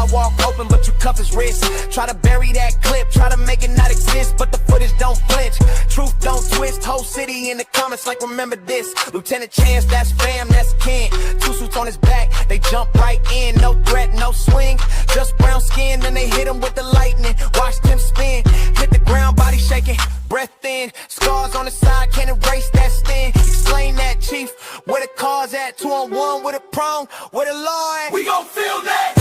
Sidewalk open, but you cuff his wrist. Try to bury that clip, try to make it not exist, but the footage don't flinch. Truth don't twist, whole city in the comments like remember this. Lieutenant Chance, that's fam, that's kin. 2 suits on his back, they jump right in. No threat, no swing, just brown skin. Then they hit him with the lightning, watched him spin. Hit the ground, body shaking, breath thin. Scars on the side, can't erase that sting. Explain that, chief, where the car's at. 2-on-1 with a prong, with a law at. We gon' feel that.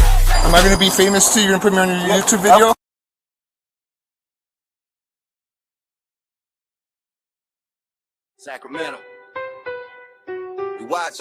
Am I gonna be famous too? You're gonna put me on your YouTube video? Sacramento, we watch.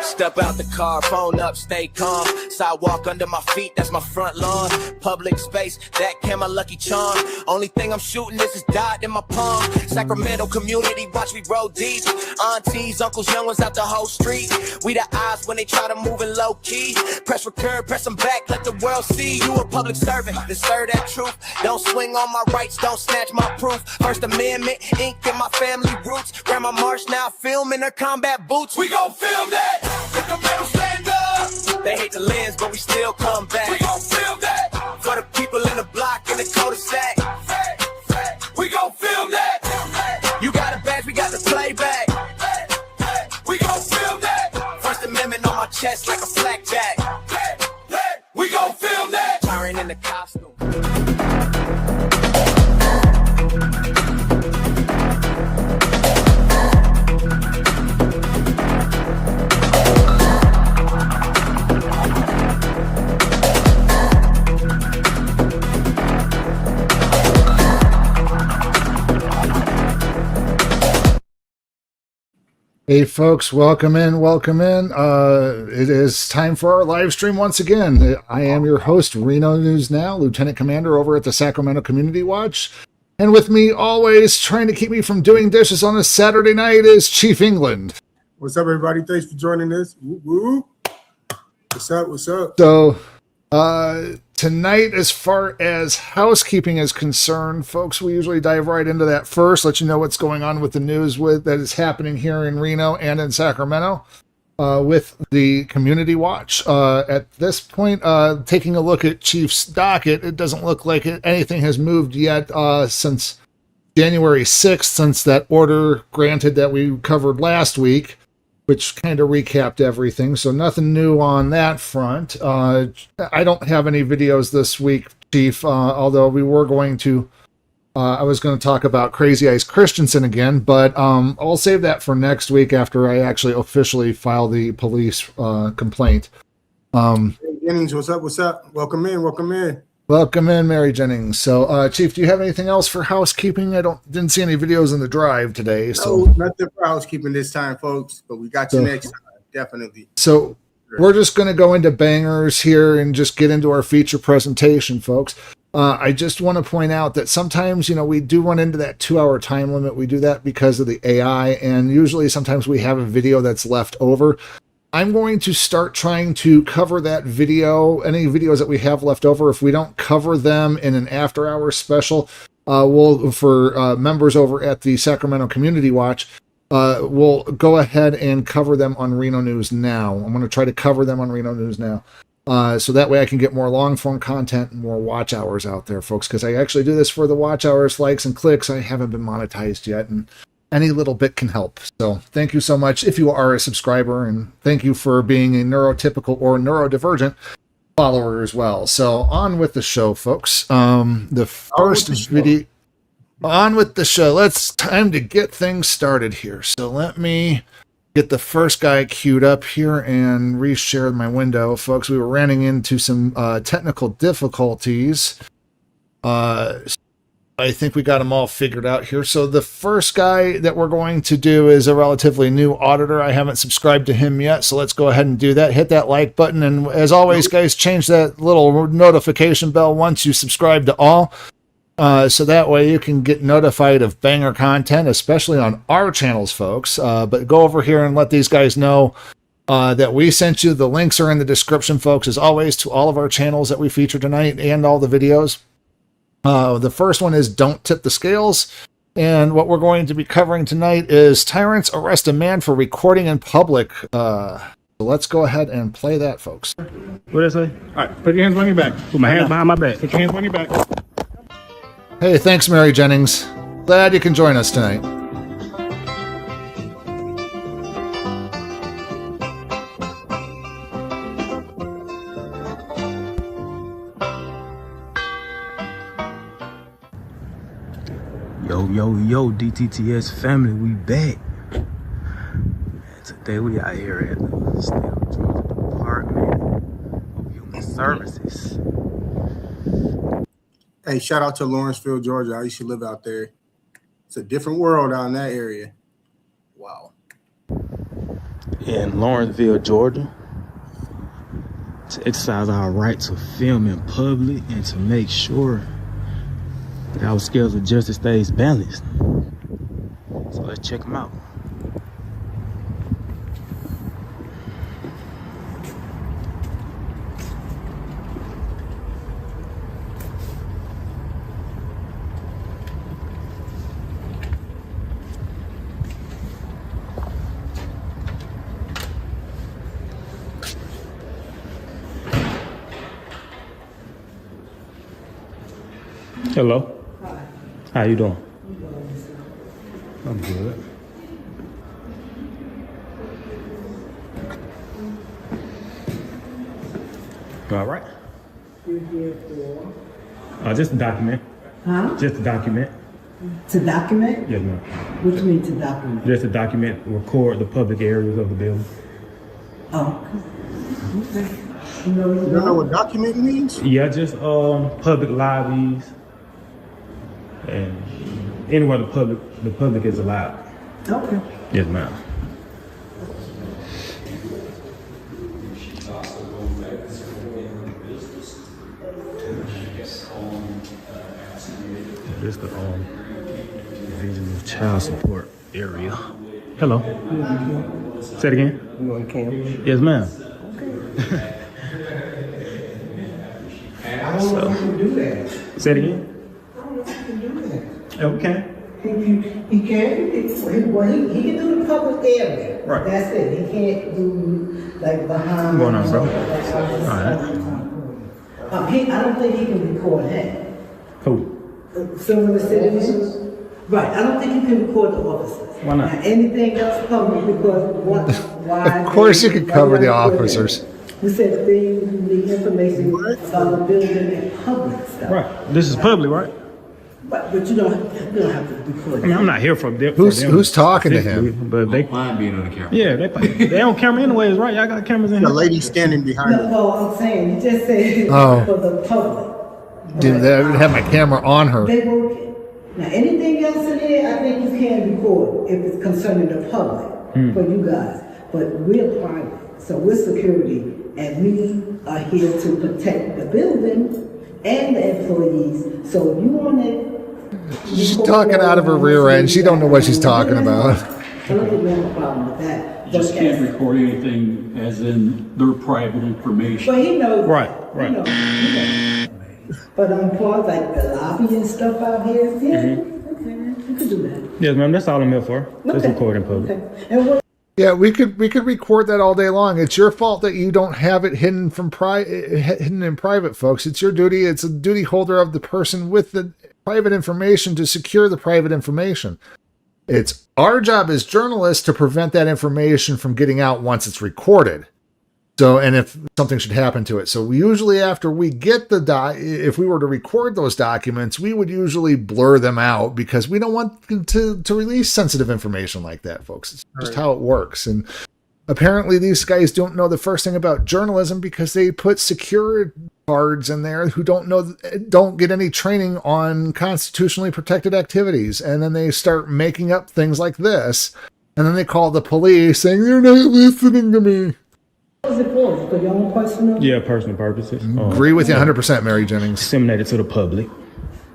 Step out the car, phone up, stay calm. Sidewalk under my feet, that's my front lawn. Public space, that can my lucky charm. Only thing I'm shooting is dot in my palm. Sacramento Community Watch, we roll deep. Aunties, uncles, young ones out the whole street. We the eyes when they try to move in low key. Press record, press them back, let the world see. You a public servant, then serve that truth. Don't swing on my rights, don't snatch my proof. First Amendment, ink in my family roots. Grandma Marsh now filming her combat boots. We gon' film that. Sacramento stand up. They hate the lens, but we still come back. We gon' film that. For the people in the block, in the cul-de-sac. We gon' film that. You got a badge, we got the playback. We gon' film that. First Amendment on my chest like a flak jack. We gon' film that. Turn in the costume. Hey folks, welcome in, welcome in. It is time for our live stream once again. I am your host, Reno News Now, Lieutenant Commander over at the Sacramento Community Watch. And with me always, trying to keep me from doing dishes on a Saturday night, is Chief England. What's up, everybody? Thanks for joining us. Woo woo. What's up, what's up? So, tonight, as far as housekeeping is concerned, folks, we usually dive right into that first, let you know what's going on with the news that is happening here in Reno and in Sacramento with the Community Watch. At this point, taking a look at Chief's docket, it doesn't look like anything has moved yet since January 6th, since that order granted that we covered last week, which kind of recapped everything. So nothing new on that front. I don't have any videos this week, Chief, although we were going to, I was going to talk about Crazy Eyes Christensen again, but I'll save that for next week after I actually officially file the police complaint. Hey, Jennings, what's up, what's up? Welcome in, welcome in. Welcome in, Mary Jennings. So, Chief, do you have anything else for housekeeping? I didn't see any videos in the drive today. So nothing for housekeeping this time, folks, but we got you next time, definitely. So we're just going to go into bangers here and just get into our feature presentation, folks. I just want to point out that sometimes, we do run into that 2-hour time limit. We do that because of the AI, and usually sometimes we have a video that's left over. I'm going to start trying to cover that video, any videos that we have left over. If we don't cover them in an after-hours special, for members over at the Sacramento Community Watch, we'll go ahead and cover them on Reno News Now. I'm going to try to cover them on Reno News Now. So that way I can get more long-form content and more watch hours out there, folks, because I actually do this for the watch hours, likes, and clicks. I haven't been monetized yet, and any little bit can help. So thank you so much if you are a subscriber, and thank you for being a neurotypical or neurodivergent follower as well. So on with the show, folks. The first video, on with the show. Time to get things started here. So let me get the first guy queued up here and reshare my window, folks. We were running into some technical difficulties. I think we got them all figured out here. So the first guy that we're going to do is a relatively new auditor. I haven't subscribed to him yet, so let's go ahead and do that. Hit that like button, and as always, guys, change that little notification bell once you subscribe to all, so that way you can get notified of banger content, especially on our channels, folks. But go over here and let these guys know that we sent you. The links are in the description, folks, as always, to all of our channels that we feature tonight and all the videos. The first one is Don't Tip the Scales, and what we're going to be covering tonight is Tyrants Arrest a Man for Recording in Public. So So let's go ahead and play that, folks. What did I say? All right, put your hands on your back. Put my hands behind my back. Put your hands on your back. Hey, thanks, Mary Jennings. Glad you can join us tonight. Yo, DTTS family, we back. And today we out here at the State Georgia Department of Human Services. Hey, shout out to Lawrenceville, Georgia. I used to live out there. It's a different world out in that area. Wow. In Lawrenceville, Georgia, to exercise our right to film in public and to make sure that our scales of justice stays balanced. So let's check them out. Hello. Hi. How you doing? I'm good. You all right? You're here for? Just a document. Huh? Just a document. To document? Yes, ma'am. What do you mean to document? Just a document, record the public areas of the building. Oh. Okay. You don't know what document means? Yeah, just public lobbies and anywhere the public is allowed. Okay. Yes, ma'am. This is the Division of Child Support area. Hello. Say it again. You on camera? Yes, ma'am. Okay. I don't know if you can do that. Say it again. I don't know if you can do that. Okay. He can. Well, he can do the public area. Right. That's it. He can't do like behind. What's going on, bro? All right. I don't think he can record that. Cool. Some of the citizens. Right. I don't think you can record the officers. Why not? Now, anything else public because why? Of course you could cover the officers. We said the information about the building and public stuff. Right. This is public, right? But you don't have to record. I mean, I'm not here for them. Who's talking to him? But they Mind being on the camera. Yeah, they on camera anyways, right? Y'all got cameras in The here. lady standing behind No, her. well, I'm saying, you just said Oh. for the public. Dude, I would have my camera on her. They working. Now, anything else in here, I think you can record if it's concerning the public for you guys. But we're private, so we're security, and we are here to protect the building and the employees. So if you want it, She's talking out of her rear end. She don't know what she's talking about. I don't think we have a problem with that. You just But can't that's- record anything as in their private information. But he knows. Right. He knows. But far as like the lobby and stuff out here, yeah, okay, you could do that. Yes, ma'am. That's all I'm here for. Just recording public. Okay. And what? Yeah, we could record that all day long. It's your fault that you don't have it hidden hidden in private, folks. It's your duty. It's a duty holder of the person with the private information to secure the private information. It's our job as journalists to prevent that information from getting out once it's recorded. So, and if something should happen to it. So we usually, after we get if we were to record those documents, we would usually blur them out because we don't want to release sensitive information like that, folks. It's just how it works. And apparently these guys don't know the first thing about journalism because they put security guards in there who don't get any training on constitutionally protected activities. And then they start making up things like this. And then they call the police saying, "You're not listening to me." What is it for? For your own personal? Yeah, personal purposes. Agree with you 100%, Mary Jennings. Disseminated to the public.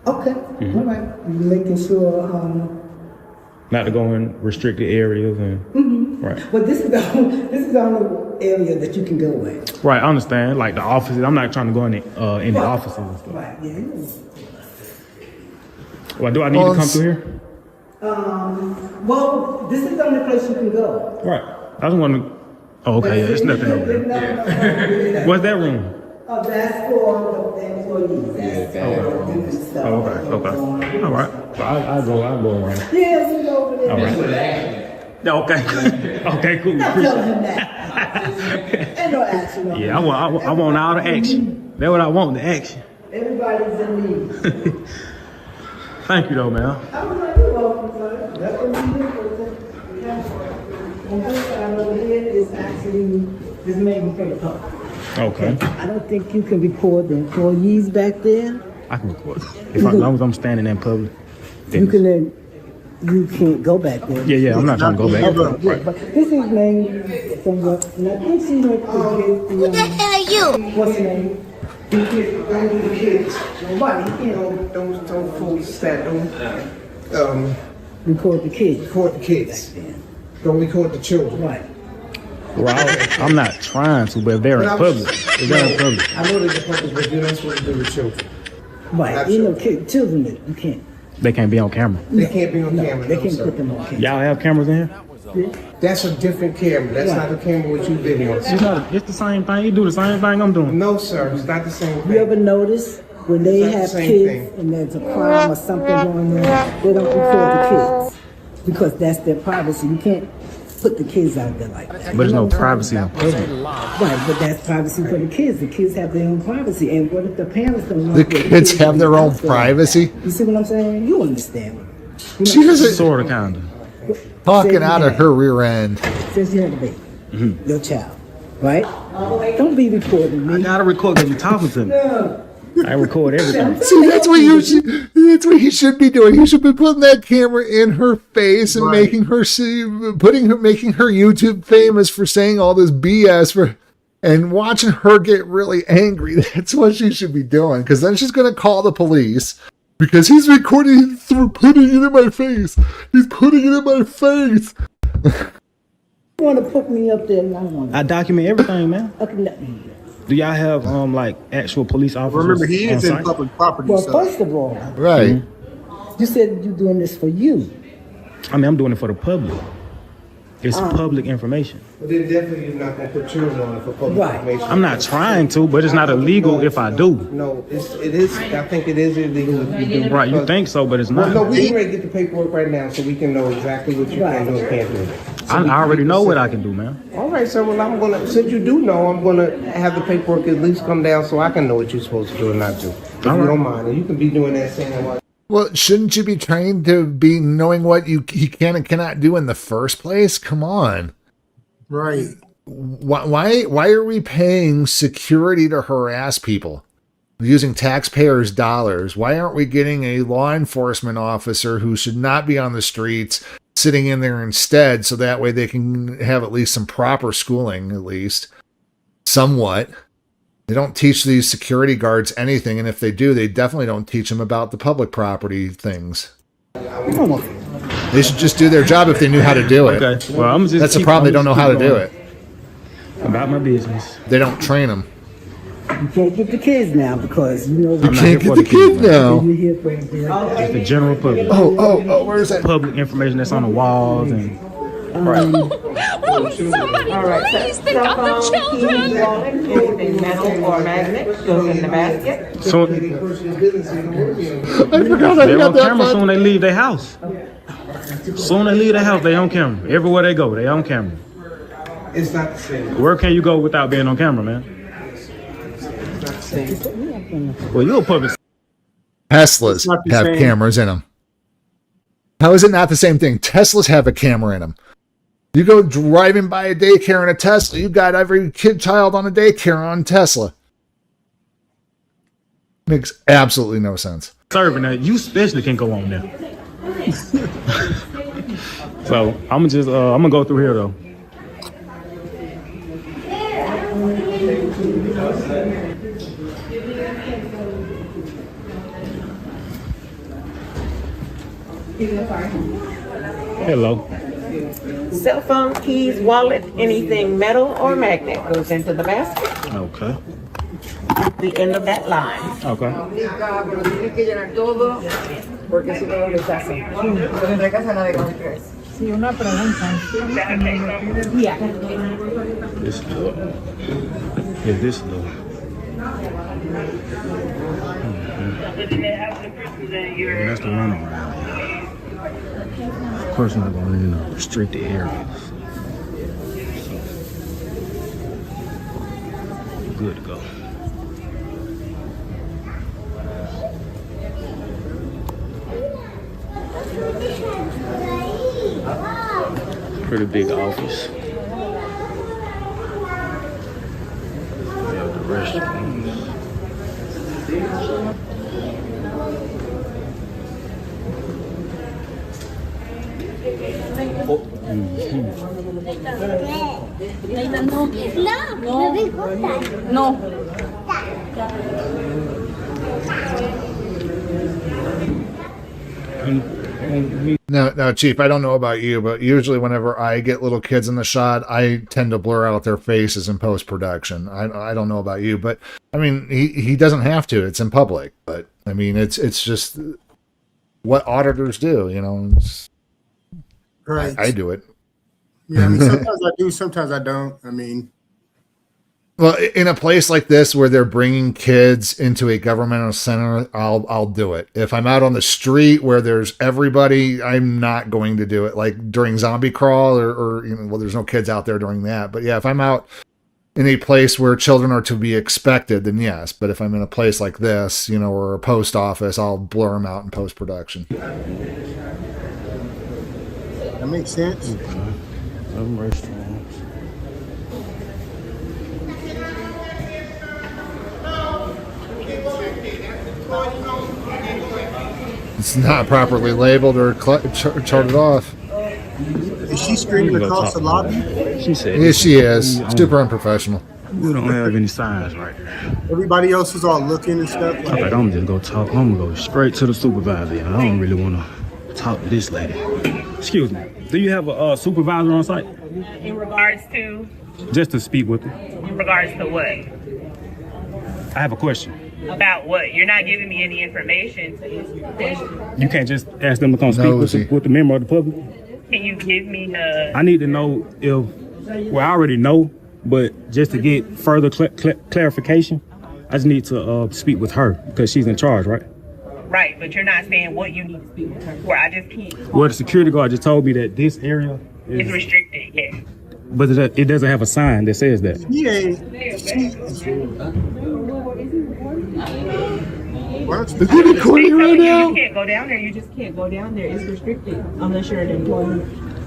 Okay. All right. You making sure. Not to go in restricted areas and right. But this is the only area that you can go in. Right, I understand. Like the offices. I'm not trying to go in the offices and stuff. Right. Yeah. Well, do I need to come through here? Well, this is the only place you can go. Right. I just want to Oh, okay, yeah, there's nothing over there. there. What's that room? That's for the employees. Okay. All right. So I'll go around. Yeah, we go over there. All right. Okay. Okay, cool. Not Appreciate telling him it. that. Ain't no action on Yeah, I want all the action. That's what I want, the action. Everybody's in need. Thank you, though, man. I'm like, you're welcome, sir. That's what we do for the and this side over here is actually is made for the public. Okay. I don't think you can record the employees back there. I can record. As long as I'm standing in public. You can then, you can't go back there. Yeah, I'm not trying to go back. Okay, yeah, but this is named from the, and I think she went to get the, Who the hell are you? what's the name? The kids. Nobody, you know, Those folks that don't record the kids. record the kids. Don't record the children. Right. Well, I'm not trying to, but if they're in public. If they're in public. I know they're public, but you're not supposed to do with children. Right, you know, children, you can't. They can't be on camera. They can't be on camera. They no, can't sir. put them on camera. Y'all have cameras in here? That's a different camera. That's not the camera with you videos. It's the same thing. You do the same thing I'm doing. No, sir. It's not the same thing. You ever notice when they It's not the have same kids thing. and there's a crime or something going on, they don't record the kids because that's their privacy. You can't put the kids out there like that. But there's no privacy in public. Right, but that's privacy for the kids. The kids have their own privacy. And what if the parents don't want The their kids have their own out there? privacy. You see what I'm saying? You understand. She doesn't Sort of, kind of. talking out of her rear end. Since you had a baby, your child, right? Don't be recording I me. gotta record because you're talking to me. I record everything. See, that's what he should be doing. He should be putting that camera in her face and making her making her YouTube famous for saying all this BS and watching her get really angry. That's what she should be doing, because then she's going to call the police because he's recording through putting it in my face. He's putting it in my face. You want to put me up there and I want I document everything, man. to. Do y'all have like actual police officers? Remember, he is on in site? public property. Well, so first of all, Right. you said you're doing this for you. I mean, I'm doing it for the public. It's public information. But then definitely you're not going to put children on it for public Right. information. I'm not trying to, but it's not illegal if I do. No, it is. I think it is illegal if you do. Right, you think so, but it's Well, no, not. we can ready to get the paperwork right now so we can know exactly what you can do and can't do. I already know what I can do, man. All right, so well, I'm gonna. Since you do know, I'm gonna have the paperwork at least come down so I can know what you're supposed to do and not do. If you don't mind, and you can be doing that saying what. Well, shouldn't you be trained to be knowing what he can and cannot do in the first place? Come on. right. Why are we paying security to harass people using taxpayers' dollars? Why aren't we getting a law enforcement officer who should not be on the streets sitting in there instead, so that way they can have at least some proper schooling, at least somewhat? They don't teach these security guards anything, and if they do, they definitely don't teach them about the public property things. They should just do their job if they knew how to do it. Okay. Well, I'm just. That's the problem. They don't know how to do it. About my business. They don't train them. You can't get the kids now because you know You not here can't for get the the kids, kids now. you're here for the It's the general public. Oh, where's that? Public information that's on the walls and. All right, please think of the children. Anything metal or magnet goes in the basket. So I forgot I they're got on that camera button. soon they leave their house. Soon they leave their house, they on camera. Everywhere they go, they on camera. It's not the same. Where can you go without being on camera, man? Well, you're a public. Teslas not the have same. cameras in them. How is it not the same thing? Teslas have a camera in them. You go driving by a daycare in a Tesla, you got every child on a daycare on Tesla. Makes absolutely no sense. Serving that, you especially can go on there. So I'm gonna go through here though. Hello. Cell phone, keys, wallet, anything metal or magnet goes into the basket. Okay. The end of that line. Okay. Sí, una pregunta. Yeah. This little. Yeah, this little. Yeah, that's the runaround. Of course, I'm not going in the restricted areas. So, good to go. Pretty big office. We have the restrooms. No. Now, Chief, I don't know about you, but usually whenever I get little kids in the shot, I tend to blur out their faces in post-production. I don't know about you, but I mean, he doesn't have to. It's in public, but I mean, it's just what auditors do, you know. Right. I do it. Yeah, I mean, sometimes I do, sometimes I don't. I mean, well, in a place like this where they're bringing kids into a governmental center, I'll do it. If I'm out on the street where there's everybody, I'm not going to do it. Like during Zombie Crawl, or you know, well, there's no kids out there during that. But yeah, if I'm out in a place where children are to be expected, then yes. But if I'm in a place like this, you know, or a post office, I'll blur them out in post production. that makes sense. Some restaurants. It's not properly labeled or charted off. Is she screaming across the lobby? She said. Yes, she is. Super unprofessional. We don't have any signs right here. Everybody else is all looking and stuff. I think I'm just gonna talk. I'm gonna go straight to the supervisor. I don't really want to talk to this lady. Excuse me. Do you have a supervisor on site? In regards to? Just to speak with her. In regards to what? I have a question. About what? You're not giving me any information to answer the question. You can't just ask them to come speak with the member of the public? Can you give me the... I need to know if, well, I already know, but just to get further clarification, I just need to speak with her because she's in charge, right? Right, but you're not saying what you need to speak with her for. I just can't... Well, the security guard just told me that this area It's restricted, yes. But it doesn't have a sign that says that. Is he recording right now? You can't go down there. You just can't go down there. It's restricted unless you're an employee.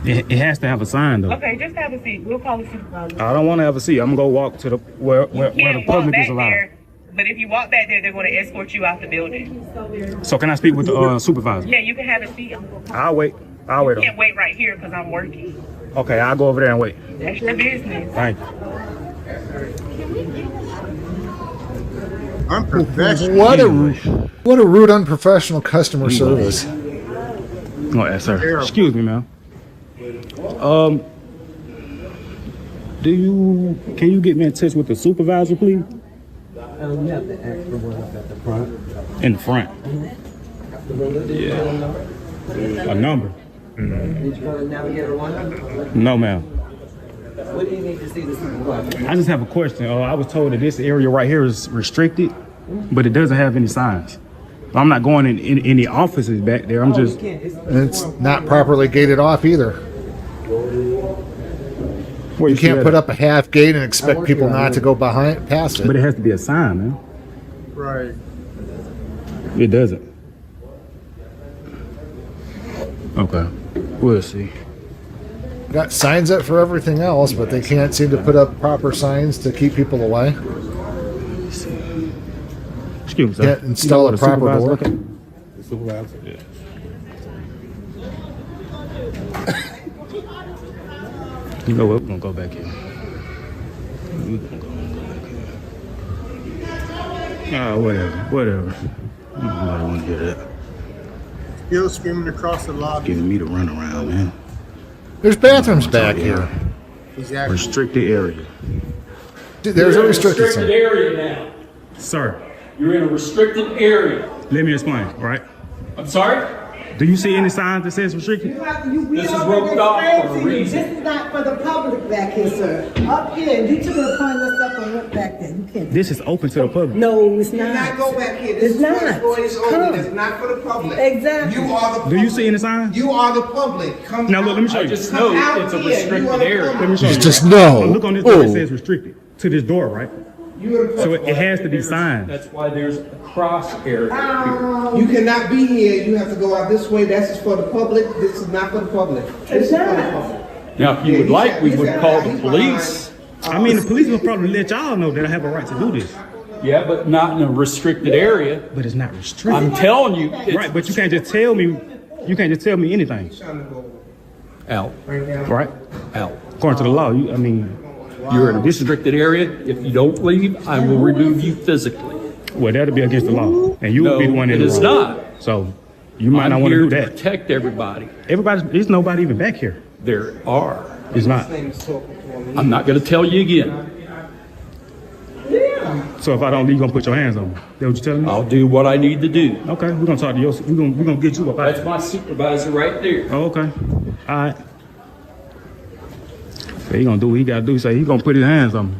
It has to have a sign though. Okay, just have a seat. We'll call the supervisor. I don't want to have a seat. I'm gonna go walk to the where the public is allowed. There, but if you walk back there, they're going to escort you out the building. So can I speak with the supervisor? Yeah, you can have a seat. I'll wait. You can't wait right here because I'm working. Okay, I'll go over there and wait. That's your business. Thank you. Unprofessional. What a rude, unprofessional customer service. Oh, yes, sir. Excuse me, ma'am. Can you get me in touch with the supervisor, please? You have to ask for one up at the front. In the front. Yeah. A number? Did you want to navigator one? No, ma'am. What do you need to see the supervisor? I just have a question. I was told that this area right here is restricted, but it doesn't have any signs. I'm not going in any offices back there. I'm just... And it's not properly gated off either. You can't put up a half gate and expect people not to go past it. But it has to be a sign, man. Right. It doesn't. Okay. We'll see. Got signs up for everything else, but they can't seem to put up proper signs to keep people away. Excuse me, sir. Can't install a proper door. The supervisor? Yeah. You know what? We're going to go back here. Whatever. Nobody want to hear that. Still screaming across the lobby. Giving me the runaround, man. There's bathrooms back here. Exactly. Restricted area. There's a restricted zone. area now. Sir. You're in a restricted area. Let me explain, right? I'm sorry? Do you see any signs that says restricted? This is roped off for a reason. This is not for the public back here, sir. Up here, you took it upon yourself and went back there. You can't. This is open to the public. No, it's Do not. not go back here. This It's is not. for employees only. Come. That's not for the public. Exactly. You are the public. Do you see any signs? You are the public. Come Now look, let me show I you. just Come know out it's a here. You are restricted the area. public. Let me show you. Just right? no. So look on this door. It Oh. says restricted to this door, right? You are the So public. it has to be signed. That's why there's a cross area You cannot be here. You have to go out this way. This is for the public. This is not for the public. This is for the public. here. Now, if you would like, we would call the police. I mean, the police will probably let y'all know that I have a right to do this, Yeah, but not in a restricted area. but it's not restricted. I'm telling you, it's Right, but you can't just tell me. You can't just tell me anything, out, right? out. According to the law, I mean, You're in a restricted area. If you don't leave, I will remove you physically. well, that'll be against the law, and you would be the one in it the is wrong. not. So you might not I'm want to here do to that. protect everybody. Everybody, there's nobody even back here. There are. It's not. I'm not going to tell you again. So if I don't leave, you gonna put your hands on me. That what you telling me? I'll do what I need to do. Okay, we're gonna talk to your. We're gonna get you up out. That's my supervisor right there. Oh, okay. All right. So he gonna do what he gotta do. Say he gonna put his hands on me.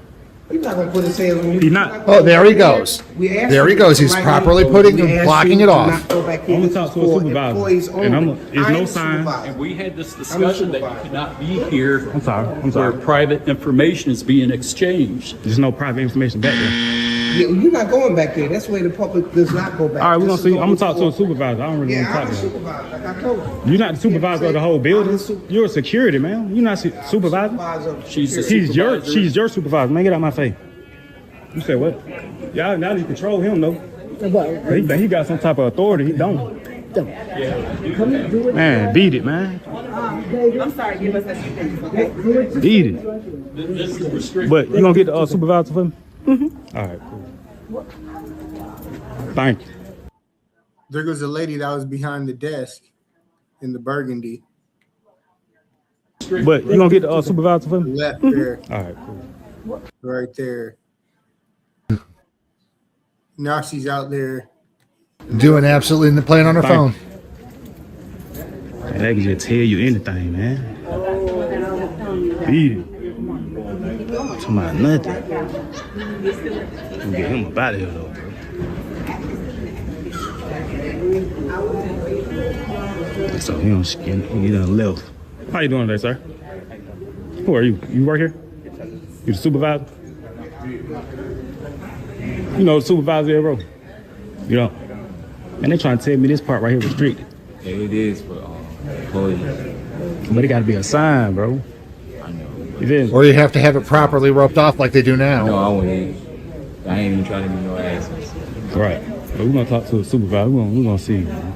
He's not gonna put his hands on you. He's not. Oh, there he goes. We asked There he you goes. to He's come properly here. putting We and asked blocking you it to off. not go back here. I'm gonna This talk is to a for supervisor, employees and only. there's I no am sign. supervisor. And we had this discussion that you could not be here I'm sorry. I'm where sorry. private information is being exchanged. There's no private information back there. You're not going back there. That's where the public does not go back. All right, we're gonna This see. is I'm gonna talk to a for- supervisor. I don't really Yeah, want I'm to a talk to him. supervisor. Like I told you. You're not the supervisor of the whole building. You're a security man. You're not supervisor. Supervisor of She's the security. supervisor. She's your supervisor. Man, get out my face. You say what? Y'all now you control him though. He think he got some type of authority. He don't. Man, beat it, man. I'm sorry, give us a few things, okay? Beat it. This is restricted. But you gonna get the supervisor for me? All right, cool. Thank you. There goes a lady that was behind the desk in the burgundy. But you gonna get the supervisor for me? Left there, All right, cool. right there. Now she's out there. Doing absolutely playing on her phone. Man, they can just tell you anything, man. Beat it. Talking about nothing. We'll get him up out of here though, bro. So he don't skin. He done left. How you doing today, sir? Who are you? You work here? You the supervisor? You know the supervisor here, bro? You don't? And they trying to tell me this part right here restricted. Yeah, it is for employees. But it got to be a sign, bro. I know. You feel me? Or you have to have it properly roped off like they do now. No, I ain't even trying to be no asses. Right. But we're going to talk to a supervisor. We're gonna see. Man.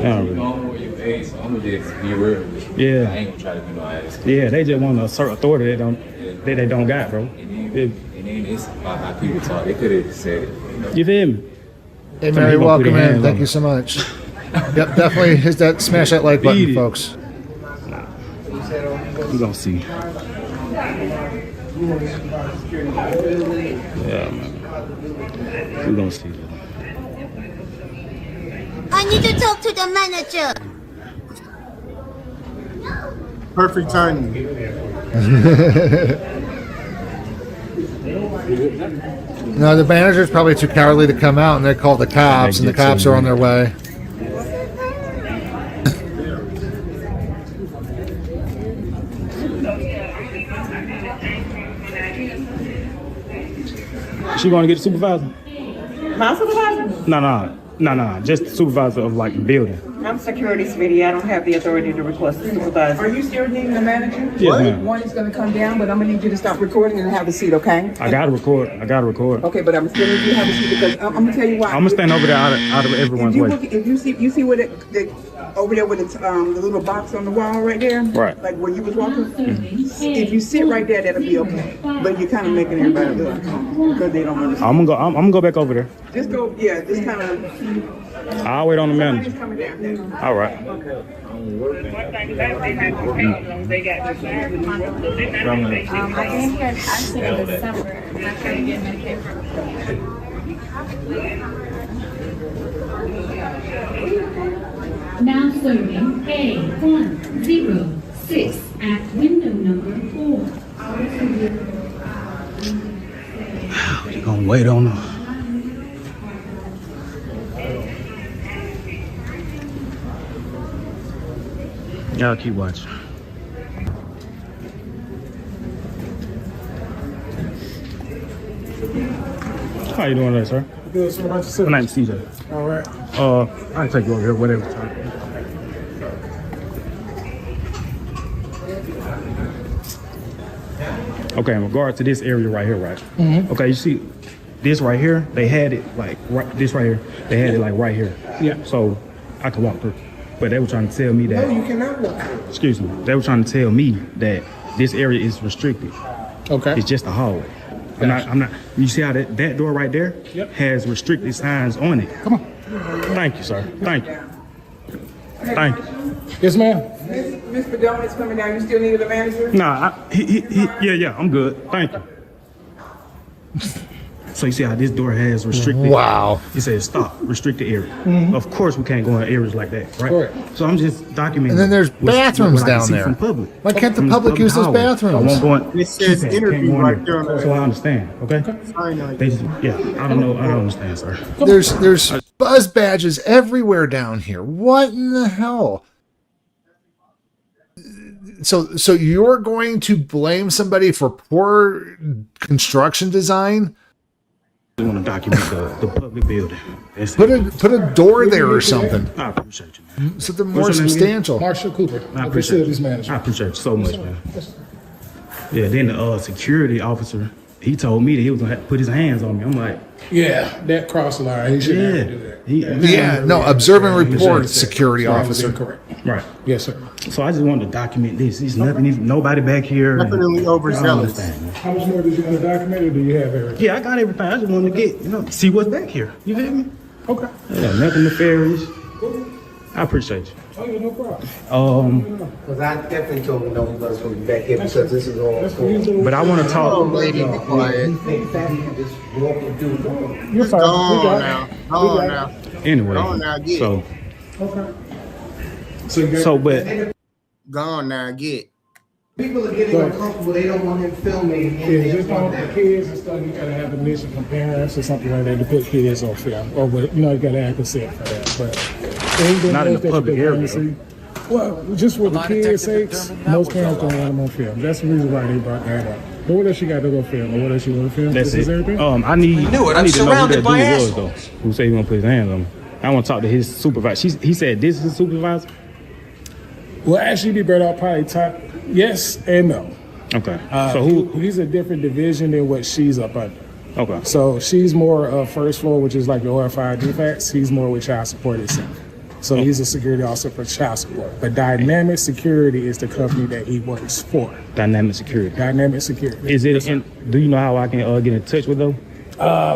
I don't really. I'm with you, hey, so I'm gonna just be real. Yeah. I ain't gonna try to be no ass. Yeah, they just want to assert authority they don't got, bro. And then it's about how people talk. They could have said it. You feel me? Hey, Somebody Mary, gonna put welcome their in. hands Thank on you me. so much. Yep, definitely hit that, smash that like Beat button, it. folks. We're going to see. Yeah, man. We're going to see. I need to talk to the manager. Perfect timing. No, the manager's probably too cowardly to come out, and they call the cops, and the cops are on their way. She going to get the supervisor? My supervisor? No. Just the supervisor of like the building. I'm security committee. I don't have the authority to request a supervisor. Are you still needing the manager? Yes, ma'am. One is gonna come down, but I'm gonna need you to stop recording and have a seat, okay? I got to record. Okay, but I'm still need you to have a seat because I'm gonna tell you why. I'm going to stand over there out of everyone's way. If you see where the over there with the little box on the wall right there, Right. like where you was walking. If you sit right there, that'll be okay. But you're kind of making everybody look because they don't understand. I'm gonna go back over there. Just go, yeah, just kind of. I'll wait on the manager. Coming down there. All right. I didn't hear actually in December. I'm not trying to get my paper. Now serving A106 at window number 4. We're gonna wait on her. Y'all keep watching. How you doing today, sir? Good, sir. How's yourself? My name's CJ. All right. I'll take you over here, whatever time. Okay, in regard to this area right here, right? Mm-hmm. Okay, you see this right here, they had it like this right here, they had it like right here. Yeah. So I could walk through. But they were trying to tell me that. No, you cannot walk. Excuse me. They were trying to tell me that this area is restricted. Okay. It's just a hallway. I'm not. You see how that door right there has restricted signs on it. Come on. Thank you, sir. Thank you. Thank you. Yes, ma'am. Mr. Donuts coming down. You still need the manager? Nah, yeah, I'm good. Thank you. So you see how this door has restricted? Wow. It says stop, restricted area. Mm-hmm. Of course we can't go in areas like that, right? Correct. So I'm just documenting. And then there's bathrooms what I can down see there. from public. Why can't the From public use those hallway. bathrooms? I won't go in. It says Can't interview go in right there. there. So I understand, okay? They just, yeah, I don't know. I don't understand, sir. There's buzz badges everywhere down here. What in the hell? So you're going to blame somebody for poor construction design? I want to document the public building. Put a door there or something. I appreciate you, man. Something more substantial. Marshall Cooper, I the appreciate facilities you. manager. I appreciate you so much, man. Yeah, then the security officer, he told me that he was gonna have to put his hands on me. I'm like, Yeah, that cross line. He shouldn't have to do that. Observe and report, security officer. Correct. Right. Yes, sir. So I just wanted to document this. There's nothing, nobody back here. Definitely overzealous. How much more did you want to document, or do you have everything? Yeah, I got everything. I just wanted to get, see what's back here. You feel me? Okay. Yeah, nothing nefarious. I appreciate you. Oh, yeah, no problem. Because I definitely told him no, he wasn't going to be back here because this is all cool. But I want to talk. Lady, be quiet. You're fine. Go on now. Go on now. Anyway, Go on now, get. so Okay. but Go on now, get. People are getting uncomfortable. They don't want him filming. Yeah, just don't the kids and stuff. You gotta have permission from parents or something like that to put kids on film, or you gotta have consent for that. But anything not in else the that public you area. see, well, just for the kids' sakes, most parents don't want them on film. That's the reason why they brought that up. But what else you got to go film? Or what else you want to film? that's This it. is everything? I need to know who that dude was assholes. though. Who said he gonna put his hands on me? I want to talk to his supervisor. He said this is his supervisor. Well, actually, be better off probably top yes and no. Okay. So He's a different division than what she's up under. Okay. So she's more first floor, which is like the OFI defects. He's more with child support itself. So he's a security officer for child support. But Dynamic Security is the company that he works for. Dynamic Security. Dynamic Security. Is it? Do you know how I can get in touch with them?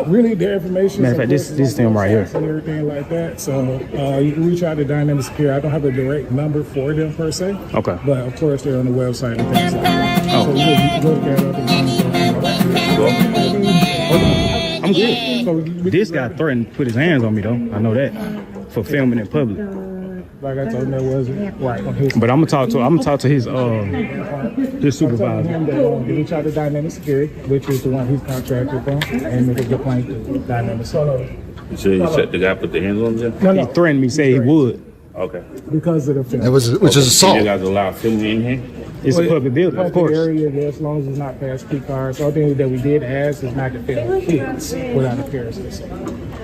Really, their information. Matter of fact, this is them right here. And everything like that. So you can reach out to Dynamic Security. I don't have a direct number for them per se. Okay. But of course, they're on the website and things like that. So you can look that up. I'm good. This guy threatened to put his hands on me though. I know that for filming in public. Like I told him, that wasn't right on his. But I'm gonna talk to his supervisor. Reach out to Dynamic Security, which is the one he's contracted from, and make a complaint to Dynamic Security. So you said the guy put the hands on him? No. He threatened me, say he would. Okay. Because of the film. Which is assault. You guys allow filming in here? It's a public building, of course. Area, as long as it's not past peak hours. So the thing that we did ask is not to film kids without appearances.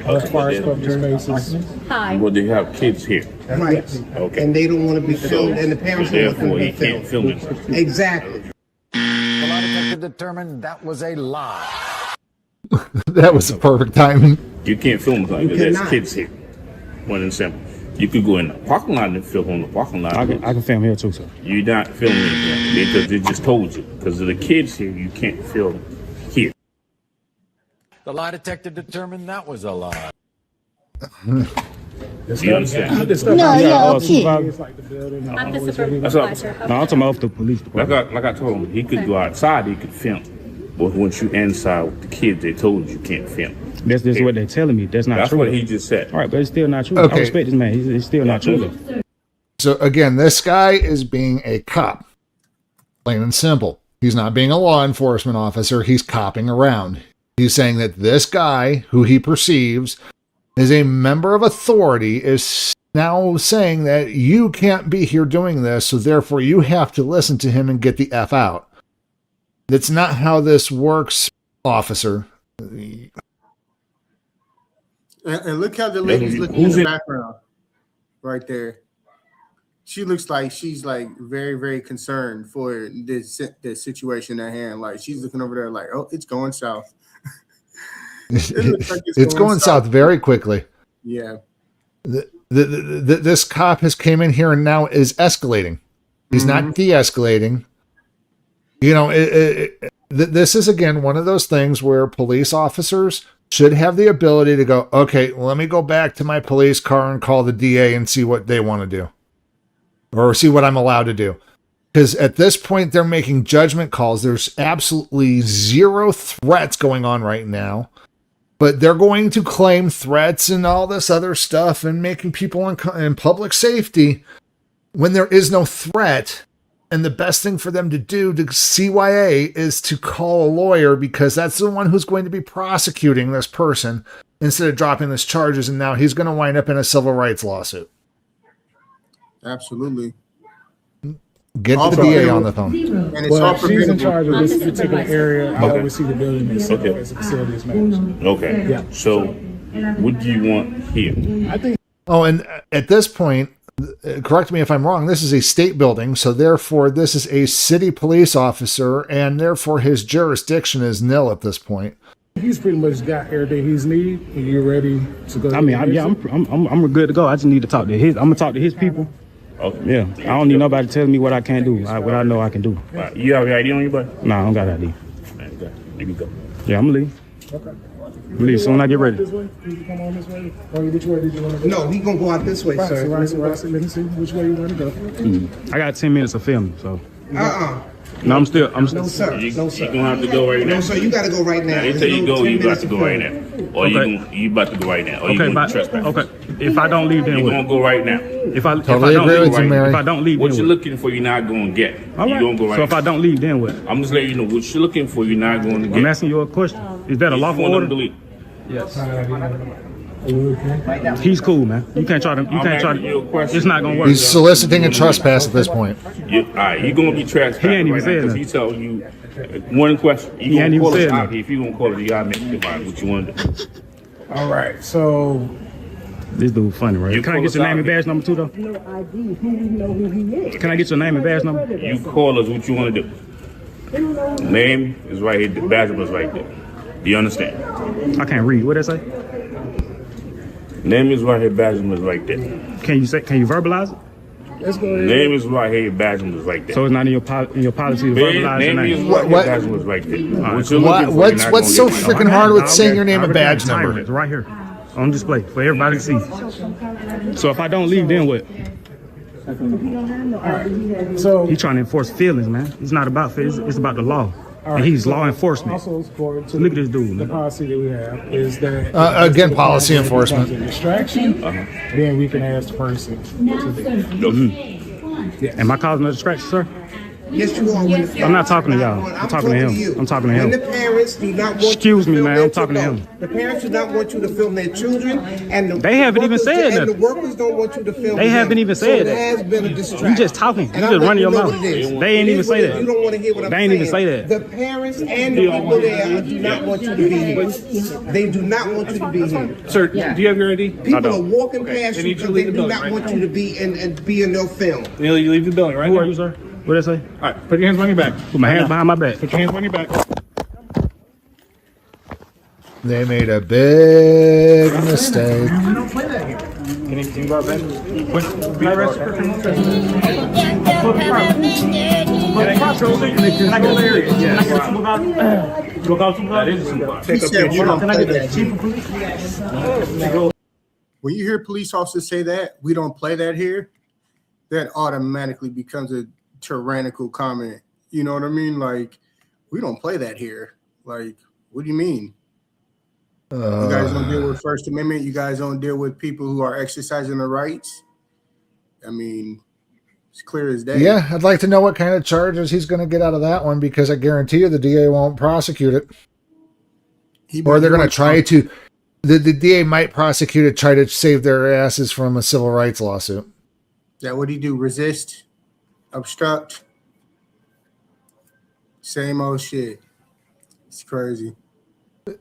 As far as public spaces. Hi. Well, they have kids here. Right. Okay. And they don't want to be filmed, and the parents don't want them Therefore, to he be can't filmed. film it. Exactly. The lie detector determined that was a lie. That was perfect timing. You can't film it You because there's cannot. kids here. One and simple. You could go in the parking lot and film on the parking lot. I can film here too, sir. You're not filming here because they just told you. Because of the kids here, you can't film here. The lie detector determined that was a lie. You understand? No, supervisor. I'm the supervisor. That's all. No, I'm talking about the police department. Like I told him, he could go outside, he could film. But once you inside with the kids, they told you can't film. That's just what they're telling me. That's not That's true. what he just said. All right, but it's still not true. Okay. I respect this man. It's still not true though. So again, this guy is being a cop, plain and simple. He's not being a law enforcement officer. He's copping around. He's saying that this guy, who he perceives is a member of authority, is now saying that you can't be here doing this, so therefore you have to listen to him and get the F out. That's not how this works, officer. And look how the lady's looking in the background right there. She looks like she's like very, very concerned for this situation at hand. Like she's looking over there like, oh, it's going south. It looks like it's going south very quickly. Yeah. This cop has came in here and now is escalating. He's not de-escalating. You know, this is, again, one of those things where police officers should have the ability to go, okay, let me go back to my police car and call the DA and see what they want to do. Or see what I'm allowed to do. Because at this point, they're making judgment calls. There's absolutely zero threats going on right now. But they're going to claim threats and all this other stuff and making people in public safety when there is no threat. And the best thing for them to do to CYA is to call a lawyer, because that's the one who's going to be prosecuting this person instead of dropping these charges. And now he's going to wind up in a civil rights lawsuit. Absolutely. Get the DA on the phone. And it's Well, all she's in preventable. charge of this particular area. I oversee the building as a facilities manager. Okay. Yeah. So, what do you want here? I think. Oh, and at this point, correct me if I'm wrong, this is a state building, so therefore this is a city police officer, and therefore his jurisdiction is nil at this point. He's pretty much got everything he's need. And you're ready to go. I mean, I'm good to go. I just need to talk to his. I'm gonna talk to his people. Okay. Yeah, I don't need nobody telling me what I can't do. What I know I can do. Right. You have your ID on you, buddy? No, I don't got ID. Okay. There you go. Yeah, I'm gonna leave. Okay. I'm gonna leave soon as I get ready. This way? Did you come on this way? Or which way did you want to go? No, he gonna go out this way, sir. Right, let me see which way you want to go. I got 10 minutes of filming, so. No, No, sir. no, sir. You're going to have to go right now. No, sir, you gotta go right now. They tell you go, you got to go right now. Or you about to go right now. Or you going to trespass. Okay. If I don't leave, then you're what? going to go right now. If I Totally don't agree leave, with you, Mary. if I don't leave, What then you're what? looking for, you're not going to get. All You're right. going to go right So if now. I don't leave, then what? I'm just letting you know what you're looking for, you're not going to get. I'm asking you a question. Is that a lawful order? Yes. He's cool, man. You can't try to. It's not gonna work. He's soliciting a trespass at this point. All right, you're going to be trespassed. He ain't even right said now, that. he told you one question. He You ain't going to even call us said out that. here. If you going to call it, you got to make divide what you want to do. All right, so This dude funny, right? You Can I call get us your out name and here. badge number too, though? No ID. Who we know who he is? Can I get your name and badge number? You call us what you want to do. Name is right here. The badge was right there. Do you understand? I can't read. What did I say? Name is right here. Badge is right there. Can you verbalize it? let's go ahead. Name is right here. Badge is right there. So it's not in your policy to verbalize your Name is name. right here. What- Badge was right there. Alright. What's so freaking hard with saying your name and badge number? It's right here on display for everybody to see. So if I don't leave, then what? So He's trying to enforce feelings, man. It's not about feelings. It's about the law. all And he's so law enforcement. Also, according to Look at this dude, The man. policy that we have is that Again, policy enforcement. If it's a distraction, then we can ask the person to leave. Am I causing a distraction, sir? Yes, you are. When the I'm not talking to y'all. parents- I'm talking to him. you. I'm talking to When him. the parents do not want Excuse you to me, film man, their I'm talking to children. him. The parents do not want you to film their children, and the They haven't even workers- said and the nothing. workers don't want you to film. They haven't them. even So said it that. has been a distraction. You just talking. And You I'm just running your letting mouth. you know what it is. They ain't It even is say what it is. that. You don't want to hear what I'm They saying. ain't even say that. The parents and the people there do not want you to be here. They do not want you to be here. Sir, do you have your ID? People are walking past They you need you to because leave they the do building not right want now. you to be and be in their film. You leave the building right Who now. are you, sir? What did I say? All right, put your hands on your back. Put my hands behind my back. Put your hands on your back. They made a big mistake. Can you go back? Be arrested for criminal trespass. Can I get the area? Yes. That is a supervisor. He said, "We don't Can I play get that the chief of police? When you hear police officers say that, we don't play that here, that automatically becomes a tyrannical comment. You know what I mean? Like, we don't play that here. Like, what do you mean? You guys don't deal with First Amendment. You guys don't deal with people who are exercising their rights. I mean, It's clear as day. Yeah, I'd like to know what kind of charges he's going to get out of that one, because I guarantee you the DA won't prosecute it. Or they're going to try to. The DA might prosecute it, try to save their asses from a civil rights lawsuit. Is that what he do? Resist? Obstruct? Same old shit. It's crazy.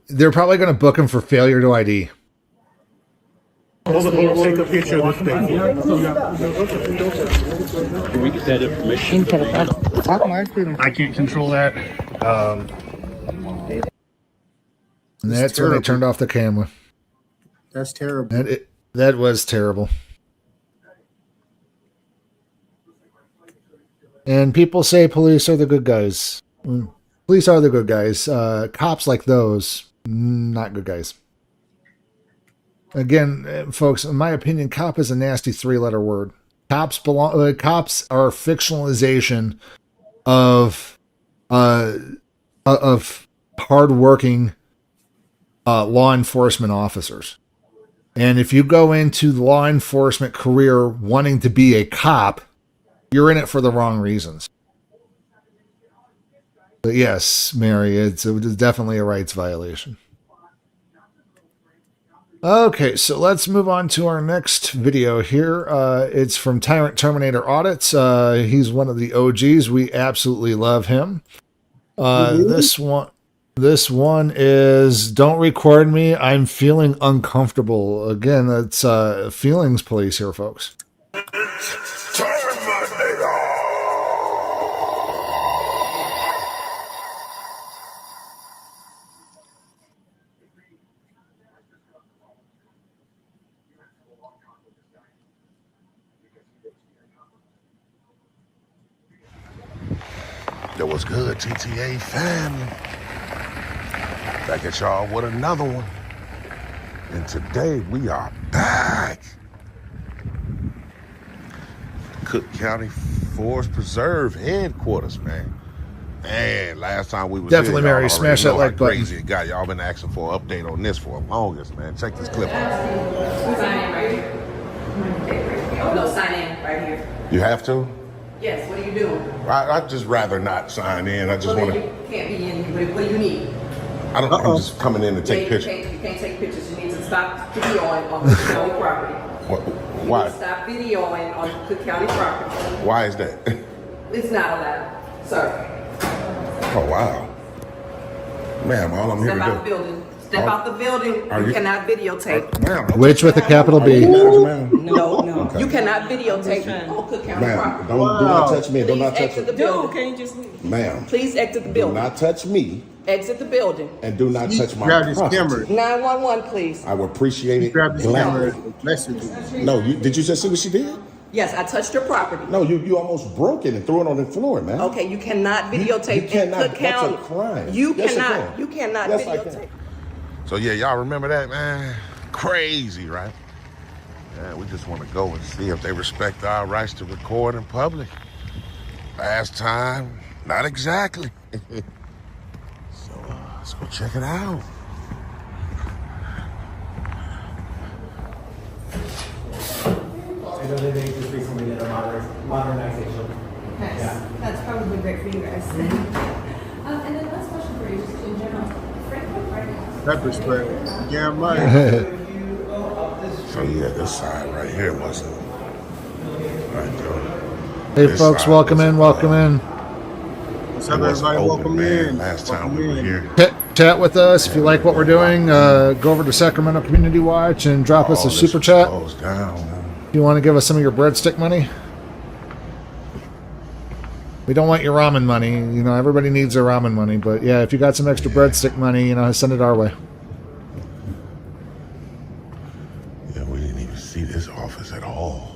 They're probably going to book him for failure to ID. Take a picture of this thing. Can we get that information? I can't control that. And that's when they turned off the camera. That's terrible. That was terrible. And people say police are the good guys. Police are the good guys. Cops like those, not good guys. Again, folks, in my opinion, cop is a nasty 3-letter word. Cops are fictionalization of hardworking law enforcement officers. And if you go into the law enforcement career wanting to be a cop, you're in it for the wrong reasons. But yes, Mary, it's definitely a rights violation. Okay, so let's move on to our next video here. It's from Tyrant Terminator Audits. He's one of the OGs. We absolutely love him. This one is "Don't record me. I'm feeling uncomfortable." Again, that's feelings police here, folks. That was good, TTA family. Back at y'all with another one. And today we are back. Cook County Forest Preserve headquarters, man. Man, last time we was definitely here, Mary, smash that like button. Crazy it got. Y'all been asking for an update on this for the longest, man. Check this clip out. Sign in right here. No, sign in right here. You have to? Yes, what are you doing? I'd just rather not sign in. I just want to. You can't be in. What do you need? I'm just coming in to take pictures. You can't take pictures. You need to stop videoing on Cook County property. Why? You need to stop videoing on Cook County property. Why is that? It's not allowed. Sorry. Oh, wow. Ma'am, all I'm here to do. Step out the building. Step out the building. You cannot videotape. Which with a capital B. No. Okay. You cannot videotape on Cook County property. Do not touch me. Do not touch Exit me. the building. Can you just leave? Ma'am. Please exit the Do building. not touch me. Exit the building. And do not touch my property. 911, please. I would appreciate it. No, did you just see what she did? Yes, I touched your property. No, you almost broke it and threw it on the floor, man. Okay, you cannot videotape in Cook County. That's a crime. You Yes, cannot. You cannot Yes, I videotape. can. So yeah, y'all remember that, man? Crazy, right? Yeah, we just want to go and see if they respect our rights to record in public. Last time, not exactly. So let's go check it out. I know that they just recently did a modernization. That's probably great for you guys. And then last question for you, just in general. Pepper spray. Damn right. So yeah, this side right here wasn't right there. Hey folks, welcome in. What's up, everybody? Welcome in. Last time we were here. Chat with us if you like what we're doing. Go over to Sacramento Community Watch and drop us a super chat. If you want to give us some of your breadstick money. We don't want your ramen money. You know, everybody needs their ramen money. But yeah, if you got some extra breadstick money, you know, send it our way. Yeah, we didn't even see this office at all.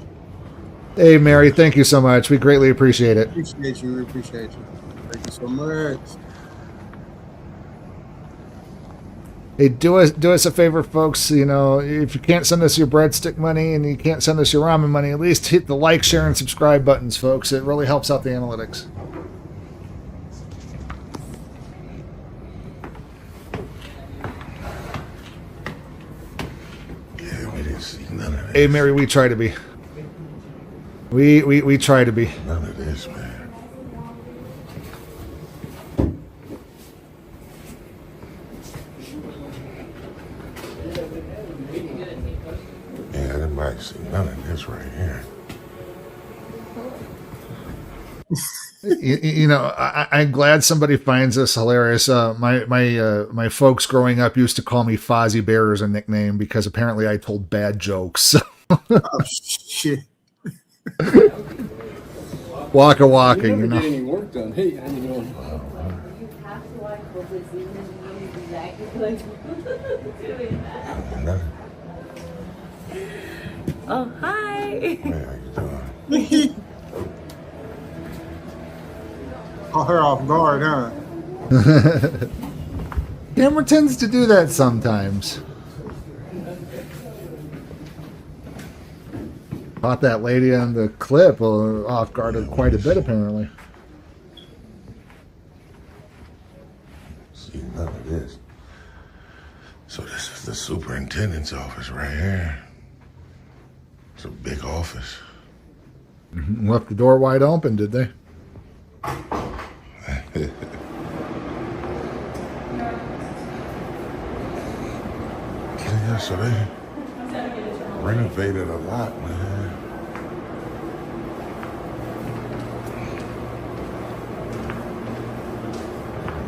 Hey, Mary, thank you so much. We greatly appreciate it. Appreciate you. We appreciate you. Thank you so much. Hey, do us a favor, folks. You know, if you can't send us your breadstick money and you can't send us your ramen money, at least hit the like, share, and subscribe buttons, folks. It really helps out the analytics. Yeah, we didn't see none of that. Hey, Mary, we try to be. We try to be. None of this, man. Yeah, I didn't see none of this right here. You know, I'm glad somebody finds this hilarious. My folks growing up used to call me Fozzie Bear as a nickname because apparently I told bad jokes. Oh shit! Waka waka, you know. Get any work done. Hey, how you doing? Oh, hi. Caught her off guard, huh? Camera tends to do that sometimes. Caught that lady on the clip off guard quite a bit, apparently. See none of this. So this is the superintendent's office right here. It's a big office. Left the door wide open, did they? Yeah, so they renovated a lot, man.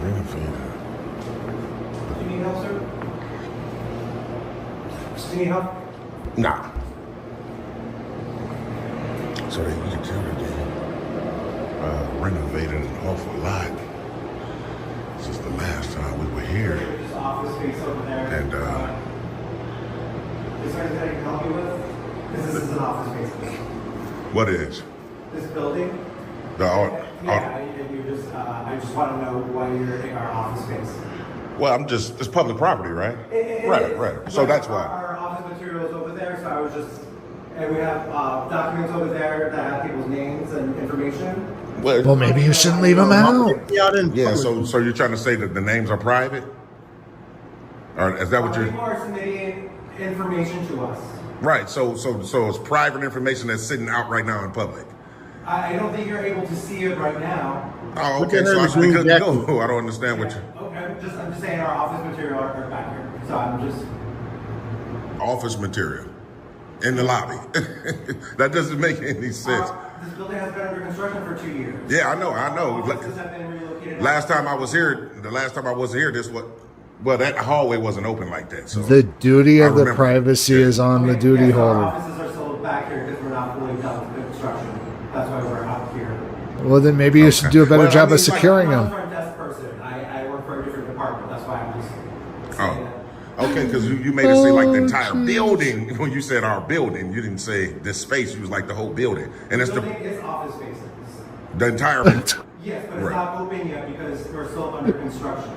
Renovated. Do you need help, sir? Do you need help? Nah. So you can tell that they renovated an awful lot since the last time we were here. There's office space over there. And is there anything I can help you with? Because this is an office space. what is? This building? The I just want to know why you're in our office space. well, it's public property, right? Right. So that's why. Our office material is over there, so I was just, and we have documents over there that have people's names and information. Well, maybe you shouldn't leave them out. Yeah, so you're trying to say that the names are private? Or is that what you're... People are submitting information to us. Right, so it's private information that's sitting out right now in public. I don't think you're able to see it right now. Oh, okay, so I should be good to go. I don't understand what you... Okay, I'm just saying our office material are back here. So I'm just... Office material in the lobby. That doesn't make any sense. This building has been under construction for 2 years. Yeah, I know. Offices have been relocated. Last time I was here, that hallway wasn't open like that. So The duty of the privacy is on the duty Our holder. offices are still back here because we're not fully done with the construction. That's why we're out here. Well, then maybe you should do a better job of securing I'm them. not a desk person. I work for a different department. That's why I'm just saying that. Okay, because you made it seem like the entire building. When you said our building, you didn't say this space. You was like the whole building, and it's The building is office spaces. the entire. Yes, but it's not open yet because we're still under construction.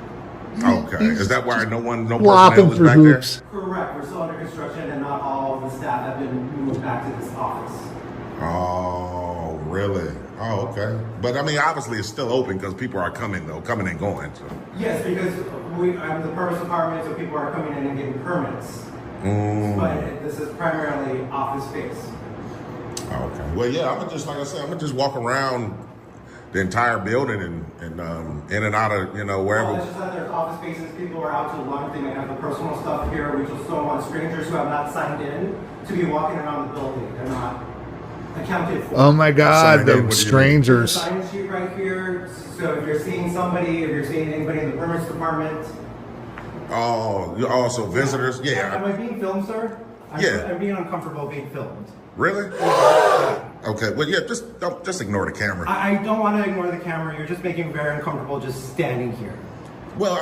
Okay, is that why no personnel Flopping was through back hoops. Correct. We're still under construction, and not all of the staff have been moved back to this office. there? Oh, really? Oh, okay. But I mean, obviously, it's still open because people are coming and going. So. Yes, because I'm the permits department, so people are coming in and getting permits. But this is primarily office space. Okay. Well, yeah, I'm gonna just walk around the entire building and in and out of wherever. Well, it's just that there's office spaces. People are out to lunch. They may have the personal stuff here. We just don't want strangers who have not signed in to be walking around the building. They're not accounted for. Oh my God, the strangers. There's a sign sheet right here. So if you're seeing somebody, if you're seeing anybody in the permits department. Oh, you're also visitors? Yeah. Am I being filmed, sir? I'm being uncomfortable being filmed. Really? Okay. Well, yeah. Just ignore the camera. I don't want to ignore the camera. You're just making me very uncomfortable just standing here. Well,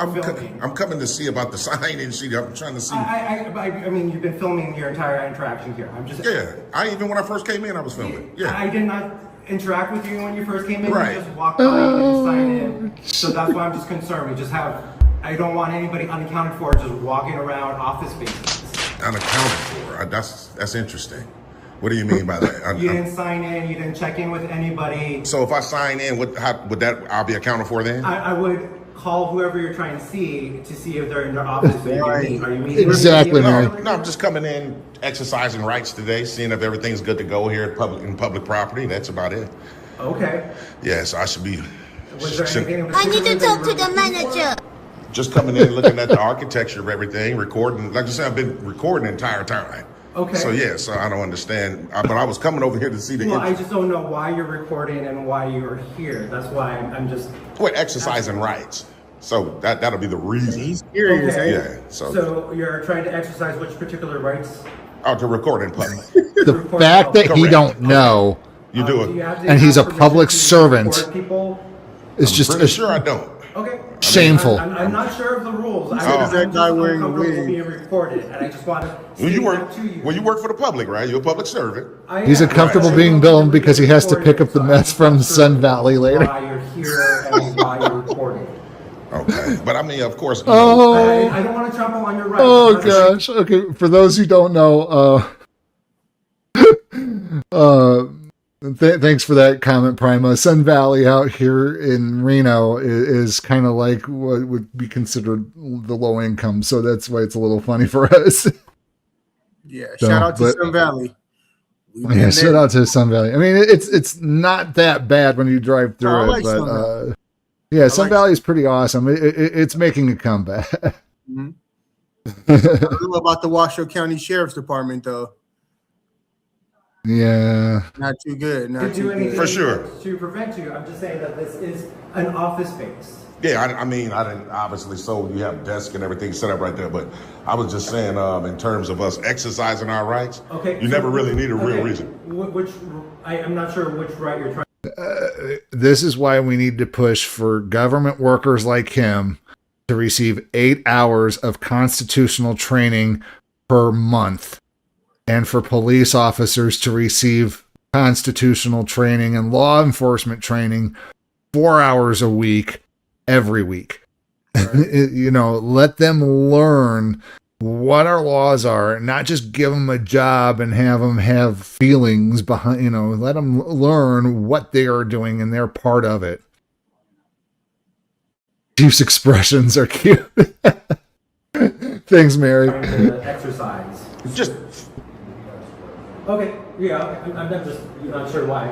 I'm coming to see about the sign and sheet. I'm trying to see. I mean, you've been filming your entire interaction here. I'm just. Yeah. Even when I first came in, I was filming. Yeah. I did not interact with you when you first came in. Right. You just walked by and signed in. So that's why I'm just concerned. We just have. I don't want anybody unaccounted for just walking around office spaces. Unaccounted for. That's interesting. What do you mean by that? You didn't sign in. You didn't check in with anybody. So if I sign in, would that I'll be accounted for then? I would call whoever you're trying to see if they're in their office. So you can meet. Are you meeting? Exactly, Mary. No, I'm just coming in, exercising rights today, seeing if everything's good to go here at public property. That's about it. Okay. Yes, I should be. Was there anything in I need to particular talk that to you the were looking manager. Just coming in, looking at the architecture of everything, recording. Like I said, I've been recording the entire time. Okay. So so I don't understand. But I was coming over here to see the. Well, I just don't know why you're recording and why you're here. That's why I'm just. We're exercising rights. So that'll be the reason. He's curious, Okay. Yeah. So you're trying to exercise which particular rights? Oh, to record in public. The fact that he don't know, You do Do you it. have to and he's a have public permission to servant, record people? is just Pretty sure I don't. Okay. shameful. I'm not sure of the rules. said, I'm "Is that just guy wearing a uncomfortable wig?" being recorded, and I just want to. Well, you work for the public, right? You're a public servant. He's uncomfortable being billed because he has to pick up the mess from Sun Valley later. Why you're here and why you're recording. Okay, but I mean, of course. Oh. I don't want to trample on your rights. Oh gosh. Okay, for those who don't know, thanks for that comment, Prima. Sun Valley out here in Reno is kind of like what would be considered the low income, so that's why it's a little funny for us. Yeah, So, shout out to but- Sun Valley. Yeah, shout out to Sun Valley. I mean, it's not that bad when you drive through I it, like but Sun Valley. yeah, Sun Valley is pretty awesome. It's making a comeback. Mhm. I don't know about the Washoe County Sheriff's Department though. Yeah. Not too good. Not To do too anything good. For sure. to prevent you. I'm just saying that this is an office space. Yeah, I mean, I didn't obviously. So you have desk and everything set up right there, but I was just saying, in terms of us exercising our rights, Okay. you so- never really need a real okay, reason. I'm not sure which right you're trying. This is why we need to push for government workers like him to receive 8 hours of constitutional training per month, and for police officers to receive constitutional training and law enforcement training 4 hours a week every week. You know, let them learn what our laws are, not just give them a job and have them have feelings behind, you know, let them learn what they are doing and they're part of it. Chief's expressions are cute. Thanks, Mary. Exercise. Just Okay. Yeah. I'm just not sure why.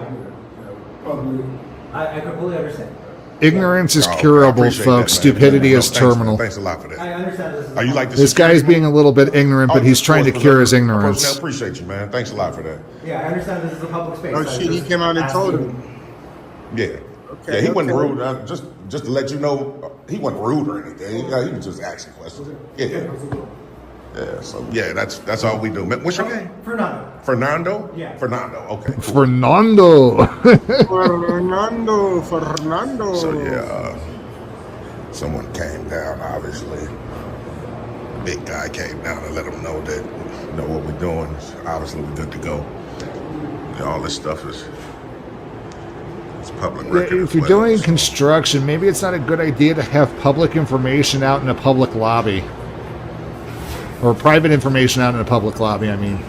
I completely understand. Ignorance is I curable, appreciate folks. that, man. Stupidity is Thanks- terminal. Thanks a lot for that. I understand this. Are you like This guy's being a little bit ignorant, but he's trying to cure his I ignorance. appreciate you, man. Thanks a lot for that. Yeah, I understand this is a public space. Oh I'm shit, he just came out and told asking- him. Yeah. Okay, Yeah, he wasn't okay. rude. Just to let you know, he wasn't rude or anything. He was just asking questions. Yeah. Yeah. So yeah, that's all we do. What's your name? Fernando. Fernando? Yeah. Fernando. Okay. Cool. Fernando. Fernando. So yeah, someone came down. Obviously, the big guy came down and let them know that you know what we're doing. Obviously, we're good to go. You know, all this stuff is it's public record. If you're doing construction, maybe it's not a good idea to have public information out in a public lobby. Or private information out in a public lobby, I mean.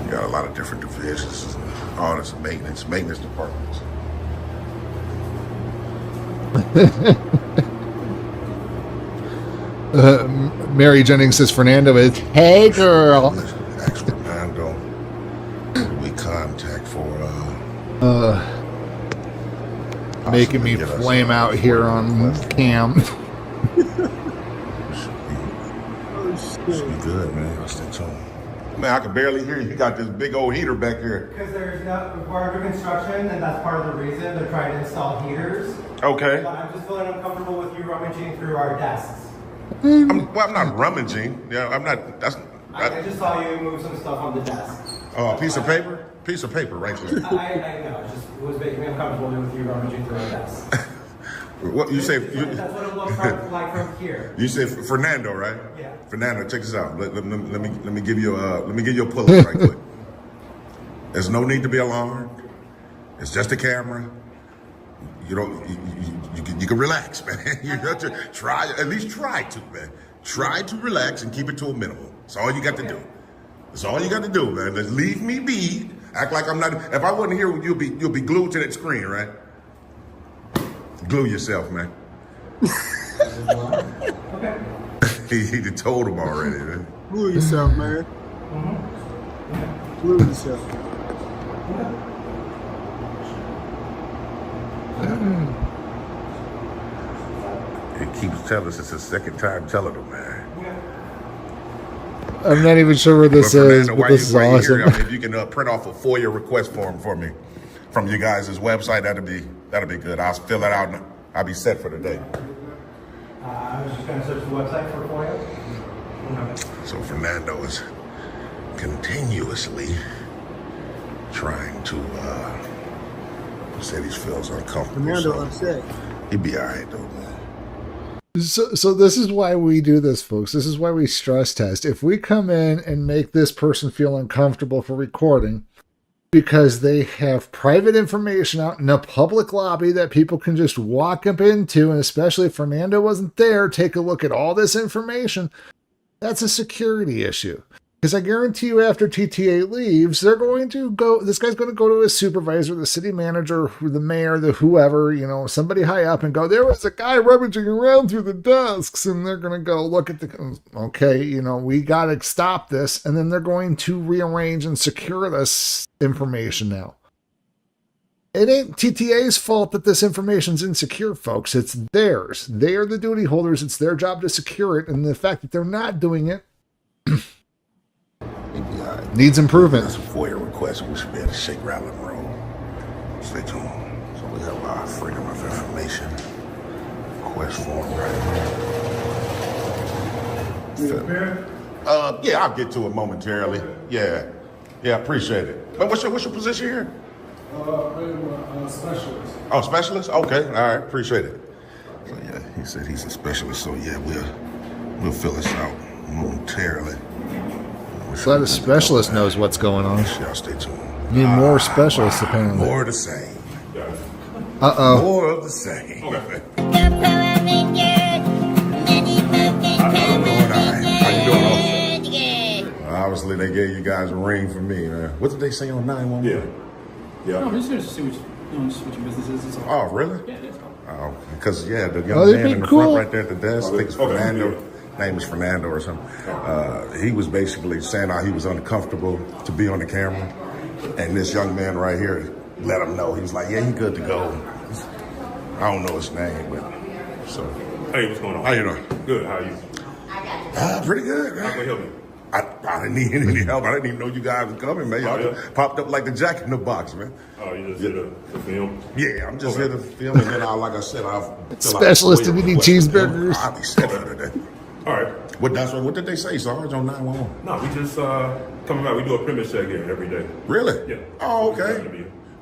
You got a lot of different divisions, all this maintenance departments. Mary Jennings says Fernando is, hey girl. Ask Fernando. We contact for Making me flame out here on cam. Should be good, man. I'll stay tuned. Man, I can barely hear you. You got this big old heater back here. Because there's no, we're under construction, and that's part of the reason they're trying to install heaters. Okay. But I'm just feeling uncomfortable with you rummaging through our desks. I'm not rummaging. Yeah, I'm not. I just saw you move some stuff on the desk. Oh, a piece of paper? Piece of paper right there. I know, it was making me uncomfortable with you rummaging through our desks. What you say? That's what it looks like from here. You said Fernando, right? Yeah. Fernando, check this out. Let me give you a pull-up right quick. There's no need to be alarmed. It's just a camera. You don't. You can relax, man. You have to try. At least try to, man. Try to relax and keep it to a minimum. That's all you got to do. That's all you got to do, man. Just leave me be. Act like I'm not. If I wasn't here, you'll be glued to that screen, right? Glue yourself, man. He told him already, man. Fool yourself, man. Fool yourself. He keeps telling us it's his second time telling him, man. I'm not even sure where this is, but this is awesome. Here, I mean, if you can print off a FOIA request form for me from you guys' website, that'd be good. I'll fill that out and I'll be set for the day. I was just going to search the website for FOIA. So Fernando is continuously trying to say he feels uncomfortable. Fernando upset. He'd be all right though, man. So this is why we do this, folks. This is why we stress test. If we come in and make this person feel uncomfortable for recording because they have private information out in a public lobby that people can just walk up into, and especially if Fernando wasn't there, take a look at all this information, that's a security issue. Because I guarantee you after TTA leaves, they're going to go, this guy's going to go to his supervisor, the city manager, the mayor, the whoever, somebody high up and go, there was a guy rummaging around through the desks, and they're going to go look at okay, we got to stop this. And then they're going to rearrange and secure this information now. It ain't TTA's fault that this information's insecure, folks. It's theirs. They are the duty holders. It's their job to secure it. And the fact that they're not doing it needs improvement. That's a FOIA request. We should be able to shake, rattle, and roll. Stay tuned. So we have our freedom of information request form right here. Yeah, I'll get to it momentarily. Yeah, appreciate it. But what's your position here? I'm a specialist. Oh, specialist? Okay, all right, appreciate it. So yeah, he said he's a specialist. So yeah, we'll fill this out momentarily. Glad the specialist knows what's going on. Y'all stay tuned. Need more specialists, apparently. More of the same. Uh-oh. More of the same. Okay. How you doing, officer? Obviously, they gave you guys a ring for me, man. What did they say on 911? Yeah. No, I'm just here to see what your business is. Oh, really? Yeah, that's all. Oh, because, yeah, the young man in the front right there at the desk, I think it's Fernando. Yeah. Name is Fernando or something. He was basically saying how he was uncomfortable to be on the camera. And this young man right here let him know. He was like, yeah, he good to go. I don't know his name, but so. Hey, what's going on? How you doing? Good, how are you? Pretty good, man. How can I help you? I didn't need any help. I didn't even know you guys were coming, man. Y'all just popped up like the Jack in the Box, man. Oh, you just here to film? Yeah, I'm just here to film, and then like I said, I'll specialist if you need cheeseburgers. I'll be set for today. All right. What did they say, Sarge, on 911? No, we just coming back. We do a premise check here every day. Really? Yeah. Oh, okay.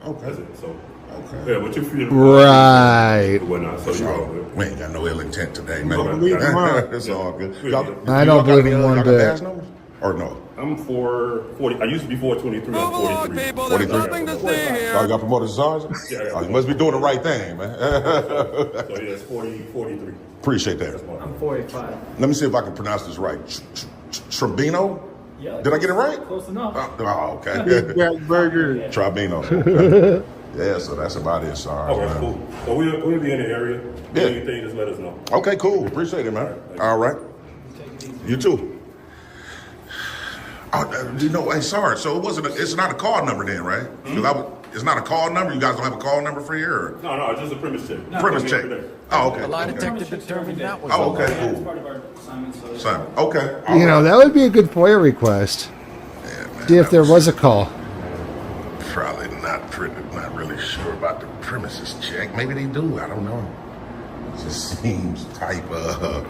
Okay. That's it. So. Okay. Yeah, but you're free to right. Whatnot, so you're all good. We ain't got no ill intent today, man. It's all good. I don't believe in one bit. Or no? I'm 440. I used to be 423. I'm 43. 43. Y'all got promoted to sergeant? Yeah. Oh, you must be doing the right thing, man. So yeah, it's 43. Appreciate that. I'm 485. Let me see if I can pronounce this right. Tribino? Yeah. Did I get it right? Close enough. Oh, okay. Jack Burger. Tribino. Okay. Yeah, so that's about it, Sarge. Okay, cool. So we'll be in the area. Yeah. Anything, just let us know. Okay, cool. Appreciate it, man. All right. You too. Oh, hey, Sarge, so it's not a call number then, right? It's not a call number? You guys don't have a call number for here? Or? No, it's just a premise check. Premise check. Oh, okay. The lie detector determined that was okay, It's cool. part of our assignment, so Simon. Okay. That would be a good FOIA request. Yeah, man, See if there was a call. Probably not really sure about the premises check. Maybe they do. I don't know. It just seems type of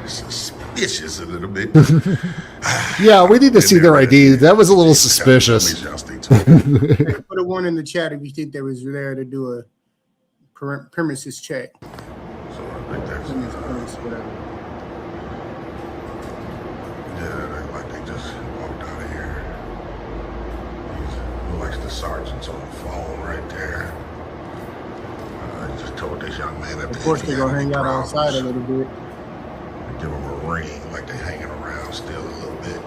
suspicious a little bit. Yeah, we need to see their ID. That was a little suspicious. Put a one in the chat if you think they was there to do a premises check. So I think that's whatever. Yeah, like they just walked out of here. Looks like the sergeant's on the phone right there. I just told this young man that. Of course, they're gonna hang out outside a little bit. Give them a ring, like they hanging around still a little bit.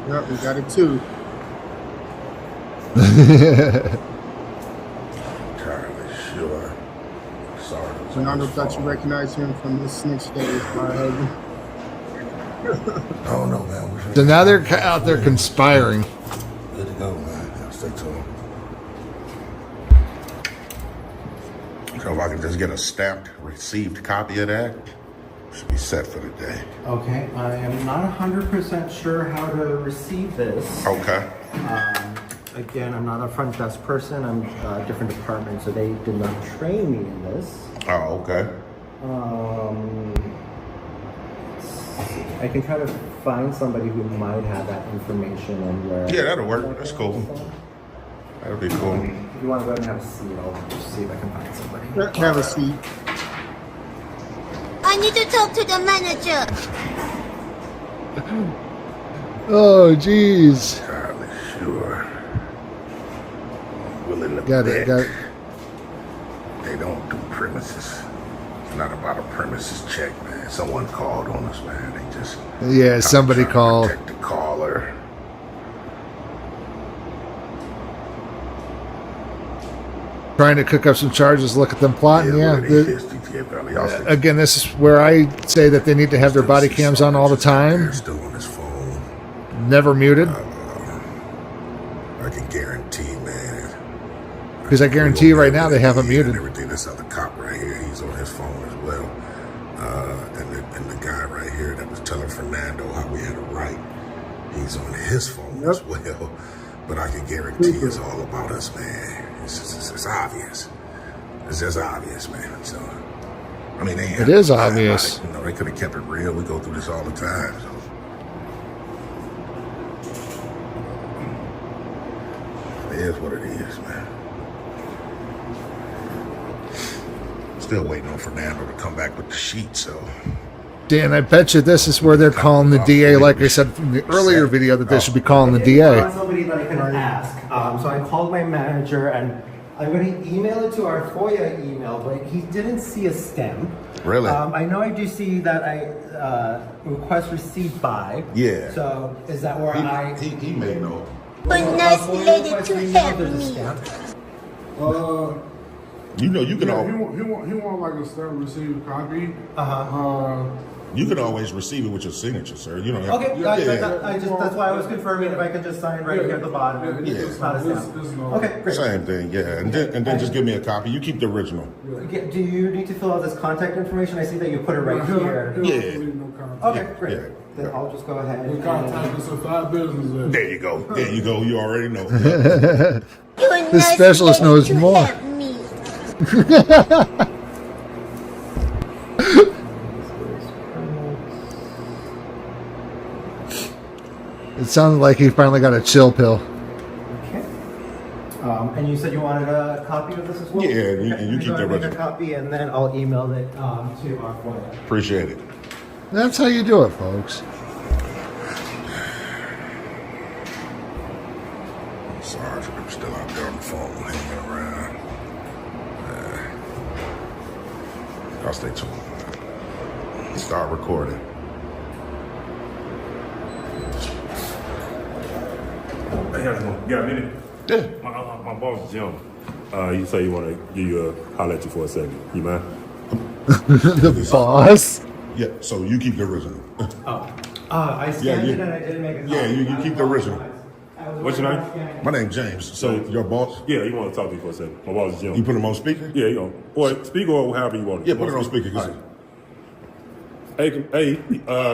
Yep, we got it too. Sure. Sorry. Fernando thought you recognized him from the snitch days, my husband. I don't know, man. So now they're out there conspiring. Good to go, man. I'll stay tuned. So if I can just get a stamped, received copy of that, should be set for the day. Okay, I am not 100% sure how to receive this. Okay. Again, I'm not a front desk person. I'm a different department, so they did not train me in this. Oh, okay. I can try to find somebody who might have that information and where. Yeah, that'll work. That's cool. That'll be cool. If you want to go ahead and have a seat, I'll just see if I can find somebody. Have a seat. I need to talk to the manager. Oh, jeez. Entirely sure. Willing to Got bet. it. Got it. They don't do premises. It's not about a premises check, man. Someone called on us, man. They just Yeah, somebody called. protect the caller. Trying to cook up some charges, look at them plotting. Yeah. Again, this is where I say that they need to have their body cams on all the time. Still on his phone. Never muted. I can guarantee, man. Because I guarantee you right now they have it muted. Everything. This other cop right here, he's on his phone as well. And the guy right here that was telling Fernando how we had a right, he's on his phone as well. But I can guarantee it's all about us, man. It's obvious. It's just obvious, man. So, I mean, it is obvious. You know, they could have kept it real. We go through this all the time. So. It is what it is, man. Still waiting on Fernando to come back with the sheet, so. Dan, I bet you this is where they're calling the DA, like I said from the earlier video, that they should be calling the DA. Somebody that I can ask. So I called my manager, and I'm going to email it to our FOIA email, but he didn't see a stamp. Really? I know I do see that I request received by. Yeah. So is that where he may know. But nice lady to help me. You know, you can He want like a stamp received copy. You can always receive it with your signature, sir. You don't have Okay, to. that's why I was confirming if I could just sign right here at the bottom. Yeah. It's not a stamp. Okay, great. Same thing, yeah. And then just give me a copy. You keep the original. Do you need to fill out this contact information? I see that you put it right here. Yeah. Okay, great. Yeah. Then I'll just go ahead and Contact us in 5 business days. There you go. There you go. You already know. The specialist knows more. It sounded like he finally got a chill pill. Okay. And you said you wanted a copy of this as well? Yeah, and you keep the make a original. copy, and then I'll email it to our FOIA. Appreciate it. That's how you do it, folks. Sergeant, I'm still out there on the phone, hanging around. I'll stay tuned. Start recording. Hey, how's it going? You got a minute? Yeah. My boss, Jim, you say you want to give you a holler at you for a second. You mind? The boss? Yeah, so you keep the original. I scanned it and I didn't make a copy. Yeah, you keep the original. What's your name? My name's James. So your boss? Yeah, you want to talk to me for a second. My boss is Jim. You put him on speaker? Yeah, you know. Or speaker or however you want it. Yeah, put it on speaker. Right. Hey,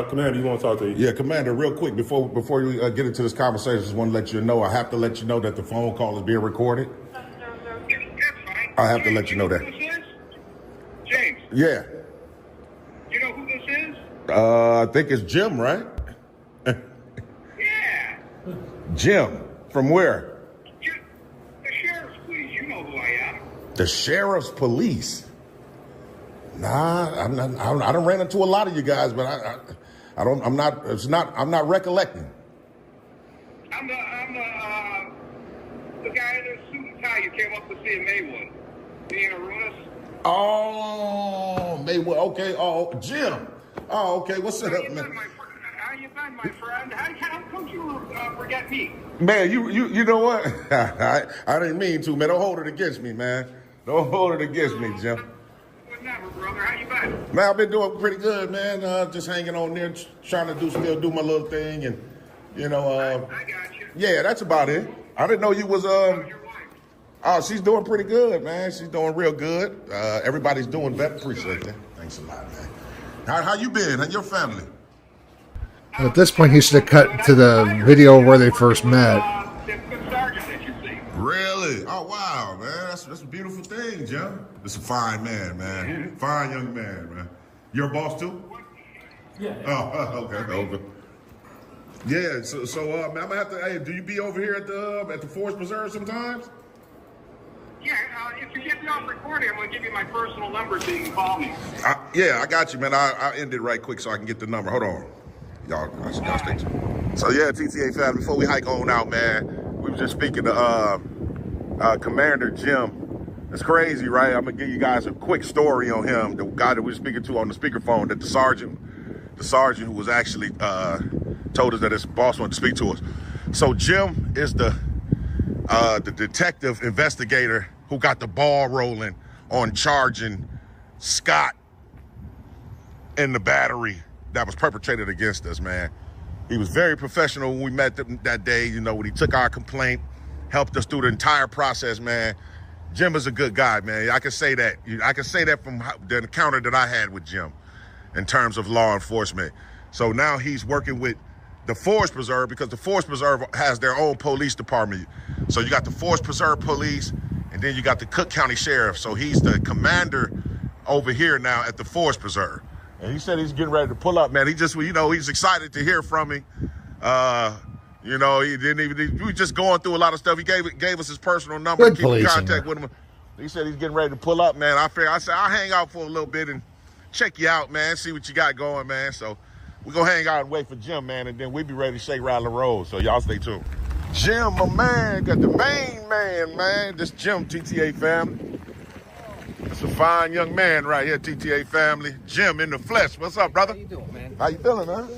Commander, you want to talk to you? Yeah, Commander, real quick, before you get into this conversation, I just want to let you know, I have to let you know that the phone call is being recorded. I have to let you know that. James. Yeah. You know who this is? I think it's Jim, right? Yeah. Jim, from where? The sheriff's police. You know who I am. The sheriff's police. Nah, I done ran into a lot of you guys, but I'm not recollecting. I'm the guy in the suit and tie you came up to see in Maywood. Me and Arunas. Oh, Maywood. Okay. Oh, Jim. Oh, okay. What's up, man? How you been, my friend? How come don't you forget me. Man, you know what? I didn't mean to, man. Don't hold it against me, man. Don't hold it against me, Jim. Whatever, brother. How you been? Man, I've been doing pretty good, man. Just hanging on there, trying to still do my little thing, and I got you. Yeah, that's about it. I didn't know you was Oh, she's doing pretty good, man. She's doing real good. Everybody's doing better. Appreciate that. Thanks a lot, man. How you been? And your family? At this point, he should have cut to the video where they first met. Really? Oh, wow, man. That's a beautiful thing, Jim. This is a fine man, man. Fine young man, man. Your boss, too? Yeah. Oh, okay. Yeah, so man, I'm gonna have to. Hey, do you be over here at the Forest Preserve sometimes? Yeah, if you get me off recording, I'm going to give you my personal number so you can call me. Yeah, I got you, man. I'll end it right quick so I can get the number. Hold on. Y'all stay tuned. So, yeah, TTA family, before we hike on out, man, we were just speaking to Commander Jim. It's crazy, right? I'm going to give you guys a quick story on him. The guy that we were speaking to on the speakerphone, that the sergeant who was actually told us that his boss wanted to speak to us. So, Jim is the detective investigator who got the ball rolling on charging Scott in the battery that was perpetrated against us, man. He was very professional when we met that day, when he took our complaint, helped us through the entire process, man. Jim is a good guy, man. I can say that. I can say that from the encounter that I had with Jim in terms of law enforcement. So now he's working with the Forest Preserve, because the Forest Preserve has their own police department. So you got the Forest Preserve Police, and then you got the Cook County Sheriff. So he's the commander over here now at the Forest Preserve. And he said he's getting ready to pull up, man. He just, he's excited to hear from me. He didn't even, we were just going through a lot of stuff. He gave us his personal number to keep in contact with him. He said he's getting ready to pull up, man. I said, I'll hang out for a little bit and check you out, man, see what you got going, man. So we're going to hang out and wait for Jim, man, and then we'll be ready to shake, rattle, and roll. So y'all stay tuned. Jim, my man, got the main man. This Jim, TTA family. It's a fine young man right here, TTA family. Jim in the flesh. What's up, brother? How you doing, man? How you feeling, man?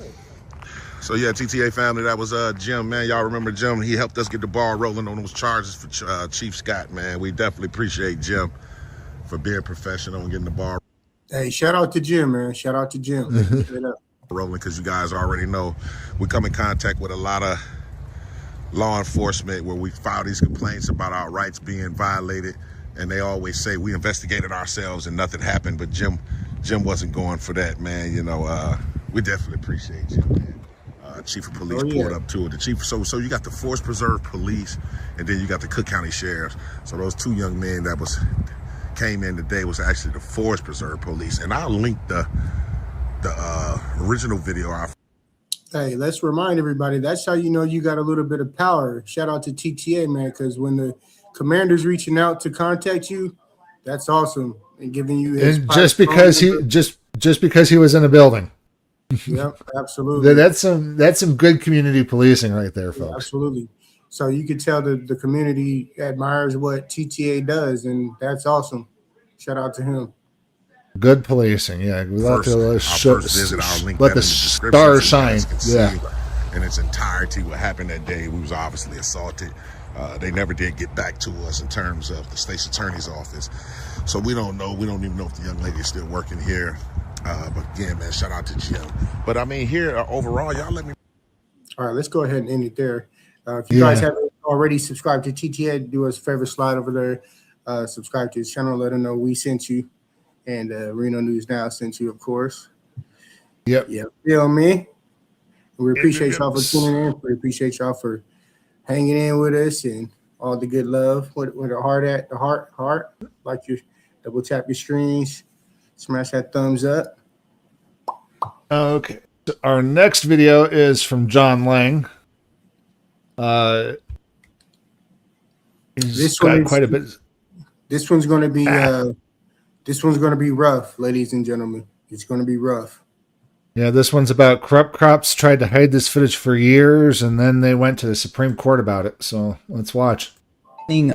So yeah, TTA family, that was Jim, man. Y'all remember Jim? He helped us get the ball rolling on those charges for Chief Scott, man. We definitely appreciate Jim for being professional and getting the ball. Hey, shout out to Jim, man. Shout out to Jim. Rolling, because you guys already know we come in contact with a lot of law enforcement where we file these complaints about our rights being violated, and they always say we investigated ourselves and nothing happened. But Jim wasn't going for that, man. We definitely appreciate Jim, man. Chief of Police pulled up to it. The chief, so you got the Forest Preserve Police, and then you got the Cook County Sheriffs. So those two young men that came in today was actually the Forest Preserve Police, and I'll link the original video. Hey, let's remind everybody, that's how you know you got a little bit of power. Shout out to TTA, man, because when the commander's reaching out to contact you, that's awesome, and giving you his just because he was in a building. Yep, absolutely. That's some good community policing right there, folks. Absolutely. So you can tell the community admires what TTA does, and that's awesome. Shout out to him. Good policing, yeah. We love to let the stars shine. Yeah. In its entirety, what happened that day, we was obviously assaulted. They never did get back to us in terms of the state's attorney's office. So we don't know. We don't even know if the young lady is still working here. But again, man, shout out to Jim. But I mean, here overall, y'all let me. All right, let's go ahead and end it there. If you guys haven't already subscribed to TTA, do us a favor, slide over there, subscribe to his channel, let him know we sent you, and Reno News Now sent you, of course. Yep. Feel me? We appreciate y'all for tuning in. We appreciate y'all for hanging in with us and all the good love. With the heart at the heart, like you double tap your screens, smash that thumbs up. Okay. So our next video is from John Lang. This got quite a bit. This one's going to be rough, ladies and gentlemen. It's going to be rough. Yeah, this one's about corrupt cops tried to hide this footage for years, and then they went to the Supreme Court about it. So let's watch.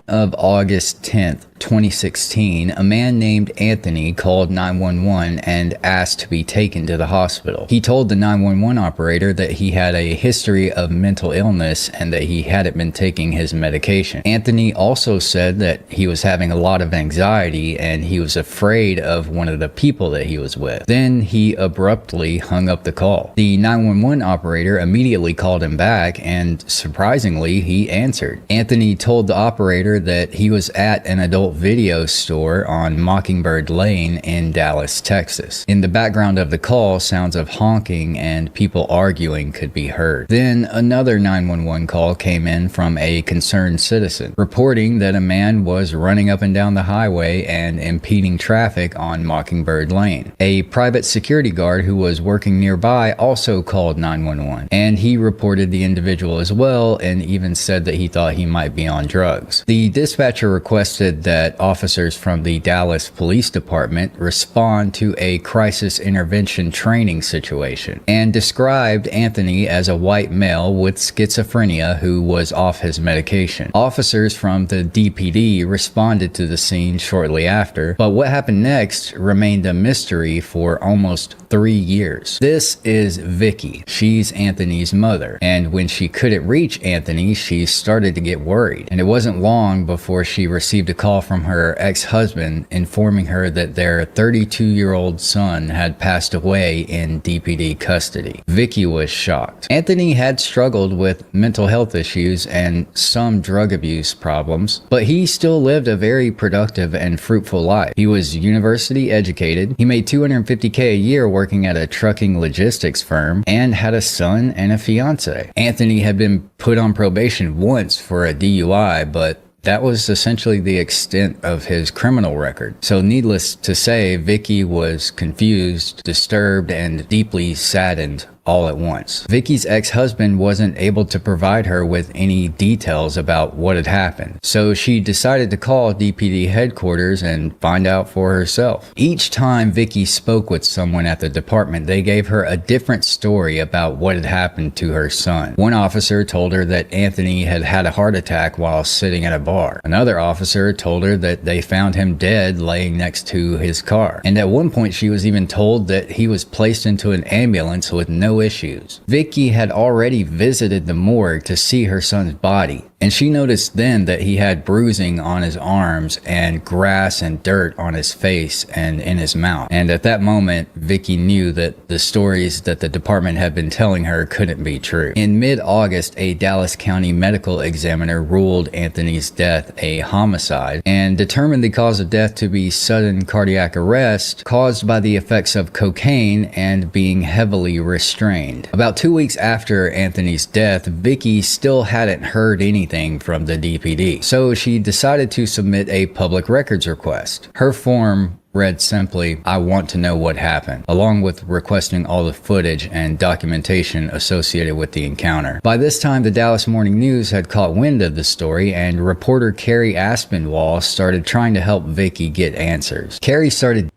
Of August 10th, 2016, a man named Anthony called 911 and asked to be taken to the hospital. He told the 911 operator that he had a history of mental illness and that he hadn't been taking his medication. Anthony also said that he was having a lot of anxiety and he was afraid of one of the people that he was with. Then he abruptly hung up the call. The 911 operator immediately called him back, and surprisingly, he answered. Anthony told the operator that he was at an adult video store on Mockingbird Lane in Dallas, Texas. In the background of the call, sounds of honking and people arguing could be heard. Then another 911 call came in from a concerned citizen, reporting that a man was running up and down the highway and impeding traffic on Mockingbird Lane. A private security guard who was working nearby also called 911, and he reported the individual as well and even said that he thought he might be on drugs. The dispatcher requested that officers from the Dallas Police Department respond to a crisis intervention training situation and described Anthony as a white male with schizophrenia who was off his medication. Officers from the DPD responded to the scene shortly after, but what happened next remained a mystery for almost 3 years. This is Vicky. She's Anthony's mother, and when she couldn't reach Anthony, she started to get worried. And it wasn't long before she received a call from her ex-husband informing her that their 32-year-old son had passed away in DPD custody. Vicky was shocked. Anthony had struggled with mental health issues and some drug abuse problems, but he still lived a very productive and fruitful life. He was university educated, he made $250K a year working at a trucking logistics firm, and had a son and a fiance. Anthony had been put on probation once for a DUI, but that was essentially the extent of his criminal record. So needless to say, Vicky was confused, disturbed, and deeply saddened all at once. Vicky's ex-husband wasn't able to provide her with any details about what had happened, so she decided to call DPD headquarters and find out for herself. Each time Vicky spoke with someone at the department, they gave her a different story about what had happened to her son. One officer told her that Anthony had had a heart attack while sitting at a bar. Another officer told her that they found him dead laying next to his car. And at one point she was even told that he was placed into an ambulance with no issues. Vicky had already visited the morgue to see her son's body, and she noticed then that he had bruising on his arms and grass and dirt on his face and in his mouth. And at that moment, Vicky knew that the stories that the department had been telling her couldn't be true. In mid-August, a Dallas County medical examiner ruled Anthony's death a homicide and determined the cause of death to be sudden cardiac arrest caused by the effects of cocaine and being heavily restrained. About 2 weeks after Anthony's death, Vicky still hadn't heard anything from the DPD, so she decided to submit a public records request. Her form read simply, "I want to know what happened," along with requesting all the footage and documentation associated with the encounter. By this time, the Dallas Morning News had caught wind of the story, and reporter Carrie Aspinwall started trying to help Vicky get answers. Carrie started...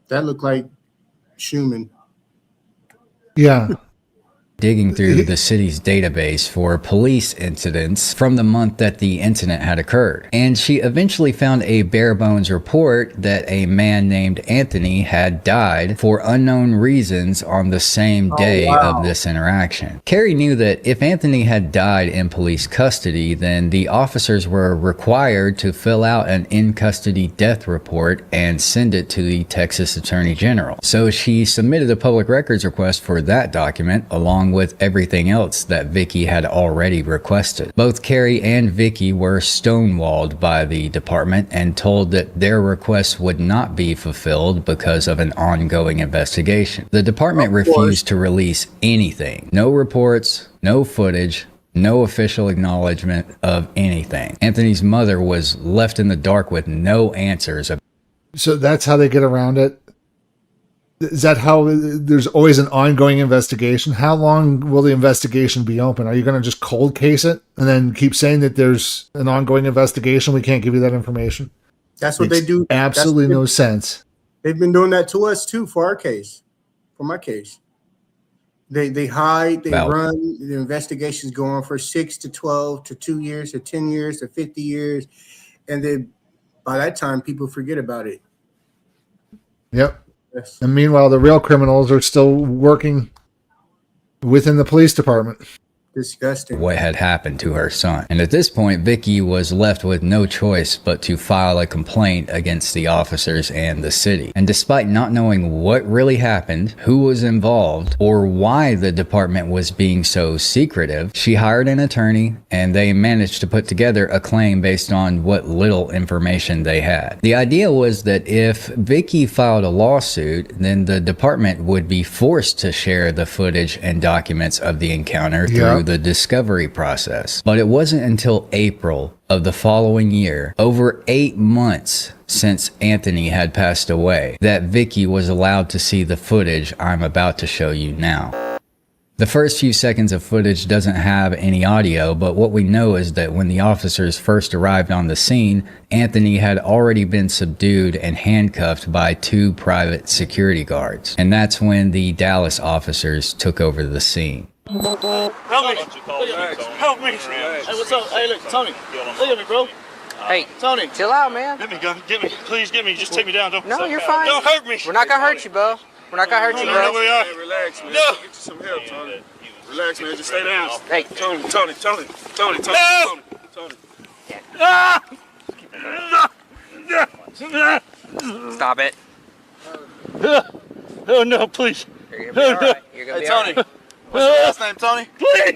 That looked like Schumann. Yeah. digging through the city's database for police incidents from the month that the incident had occurred. And she eventually found a bare bones report that a man named Anthony had died for unknown reasons on the same day of this interaction. Carrie knew that if Anthony had died in police custody, then the officers were required to fill out an in-custody death report and send it to the Texas Attorney General. So she submitted a public records request for that document along with everything else that Vicky had already requested. Both Carrie and Vicky were stonewalled by the department and told that their requests would not be fulfilled because of an ongoing investigation. The department refused to release anything. No reports, no footage, no official acknowledgement of anything. Anthony's mother was left in the dark with no answers. So that's how they get around it? Is that how there's always an ongoing investigation? How long will the investigation be open? Are you going to just cold case it and then keep saying that there's an ongoing investigation? We can't give you that information. That's what they do. Absolutely no sense. They've been doing that to us too for our case, for my case. They hide, they run. The investigations go on for 6 to 12 to 2 years to 10 years to 50 years, and then by that time, people forget about it. Yep. Yes. And meanwhile, the real criminals are still working within the police department. Disgusting. What had happened to her son. And at this point, Vicky was left with no choice but to file a complaint against the officers and the city. And despite not knowing what really happened, who was involved, or why the department was being so secretive, she hired an attorney and they managed to put together a claim based on what little information they had. The idea was that if Vicky filed a lawsuit, then the department would be forced to share the footage and documents of the encounter through the discovery process. But it wasn't until April of the following year, over 8 months since Anthony had passed away, that Vicky was allowed to see the footage I'm about to show you now. The first few seconds of footage doesn't have any audio, but what we know is that when the officers first arrived on the scene, Anthony had already been subdued and handcuffed by 2 private security guards. And that's when the Dallas officers took over the scene. Help me! Help me! Hey, what's up? Hey, look, Tony. Look at me, bro. Hey, Tony, chill out, man. Get me, gun. Get me. Please get me. Just take me down. Don't. No, you're fine. Don't hurt me. We're not gonna hurt you, bro. We're not gonna hurt you, bro. Hey, relax, man. No. Get you some help, Tony. Relax, man. Just stay down. Hey, Tony. Stop it. Oh no, please. You're gonna be all right. You're gonna be all right. What's your last name, Tony?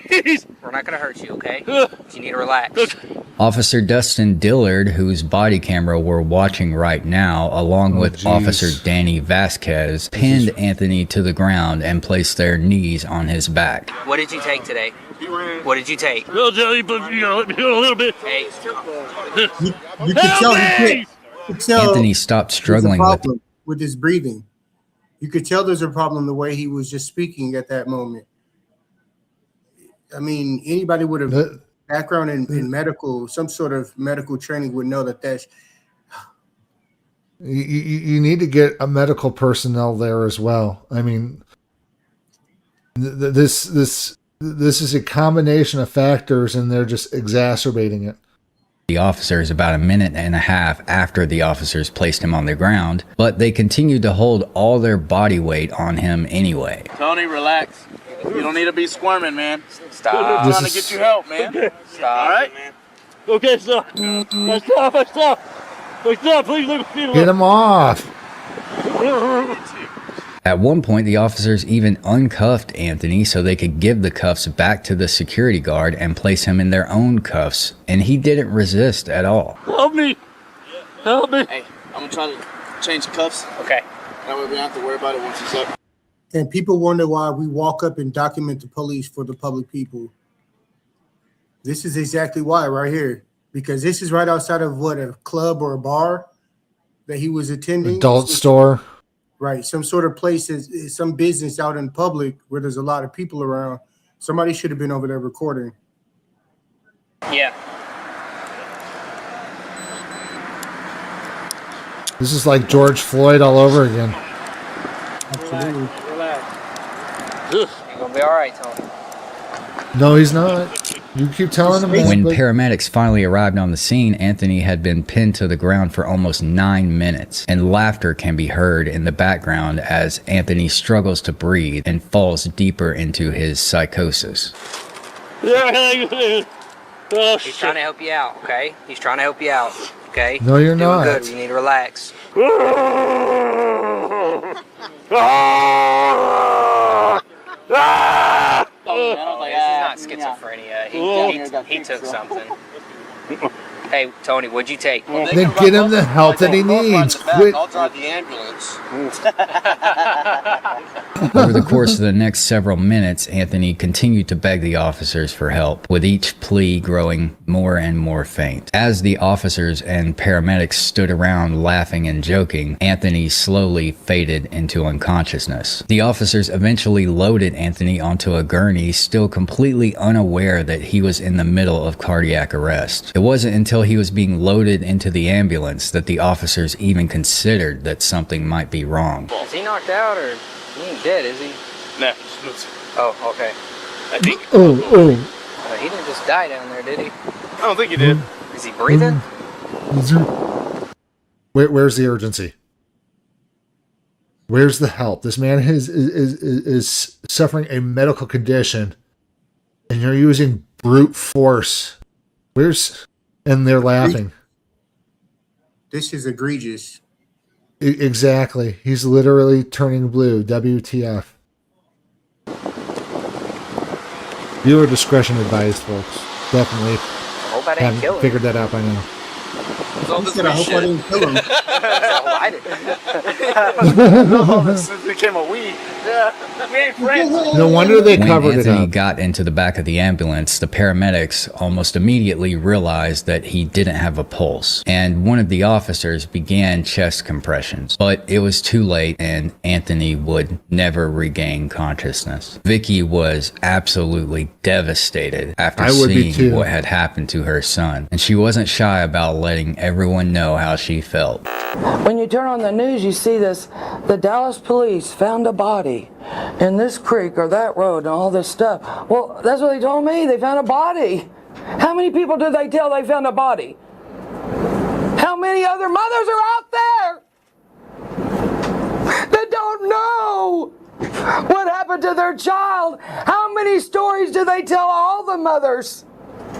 Please! We're not gonna hurt you, okay? You need to relax. Officer Dustin Dillard, whose body camera we're watching right now, along with Officer Danny Vasquez, pinned Anthony to the ground and placed their knees on his back. What did you take today? What did you take? I'll tell you, but you gotta let me go a little bit. Hey. You can tell he can't. Anthony stopped struggling with his breathing. You could tell there's a problem the way he was just speaking at that moment. I mean, anybody with a background in medical, some sort of medical training would know that that's... You need to get a medical personnel there as well. I mean, this is a combination of factors, and they're just exacerbating it. The officers about a minute and a half after the officers placed him on the ground, but they continued to hold all their body weight on him anyway. Tony, relax. You don't need to be squirming, man. Stop. I'm trying to get you help, man. Okay. Stop. All right, man. Okay, stop. Stop. Please look at me. Get him off. At one point, the officers even uncuffed Anthony so they could give the cuffs back to the security guard and place him in their own cuffs, and he didn't resist at all. Help me. Help me. Hey, I'm going to try to change the cuffs. Okay. That way we don't have to worry about it once he's up. And people wonder why we walk up and document the police for the public people. This is exactly why right here. Because this is right outside of a club or a bar that he was attending. Adult store. Right. Some sort of place, is some business out in public where there's a lot of people around. Somebody should have been over there recording. Yeah. This is like George Floyd all over again. Absolutely. You're gonna be all right, Tony. No, he's not. You keep telling him that. When paramedics finally arrived on the scene, Anthony had been pinned to the ground for almost 9 minutes, and laughter can be heard in the background as Anthony struggles to breathe and falls deeper into his psychosis. He's trying to help you out, okay? He's trying to help you out, okay? No, you're not. Good. You need to relax. This is not schizophrenia. He took something. Hey, Tony, what'd you take? Then get him the help that he needs. Quit. I'll drive the ambulance. Over the course of the next several minutes, Anthony continued to beg the officers for help, with each plea growing more and more faint. As the officers and paramedics stood around laughing and joking, Anthony slowly faded into unconsciousness. The officers eventually loaded Anthony onto a gurney, still completely unaware that he was in the middle of cardiac arrest. It wasn't until he was being loaded into the ambulance that the officers even considered that something might be wrong. Is he knocked out or he ain't dead, is he? No. Oh, okay. I think. He didn't just die down there, did he? I don't think he did. Is he breathing? Where's the urgency? Where's the help? This man is suffering a medical condition, and you're using brute force. And they're laughing. This is egregious. Exactly. He's literally turning blue. WTF. Viewer discretion advised, folks. Definitely. I hope I didn't Haven't kill him. figured that out by now. All this I hope I didn't kill him. I This became a weed. Yeah, we ain't friends. No wonder they When covered Anthony it up. got into the back of the ambulance, the paramedics almost immediately realized that he didn't have a pulse, and one of the officers began chest compressions. But it was too late, and Anthony would never regain consciousness. Vicky was absolutely devastated after I would be seeing too. what had happened to her son, and she wasn't shy about letting everyone know how she felt. When you turn on the news, you see this, the Dallas police found a body in this creek or that road and all this stuff. Well, that's what they told me. They found a body. How many people did they tell they found a body? How many other mothers are out there that don't know what happened to their child? How many stories do they tell all the mothers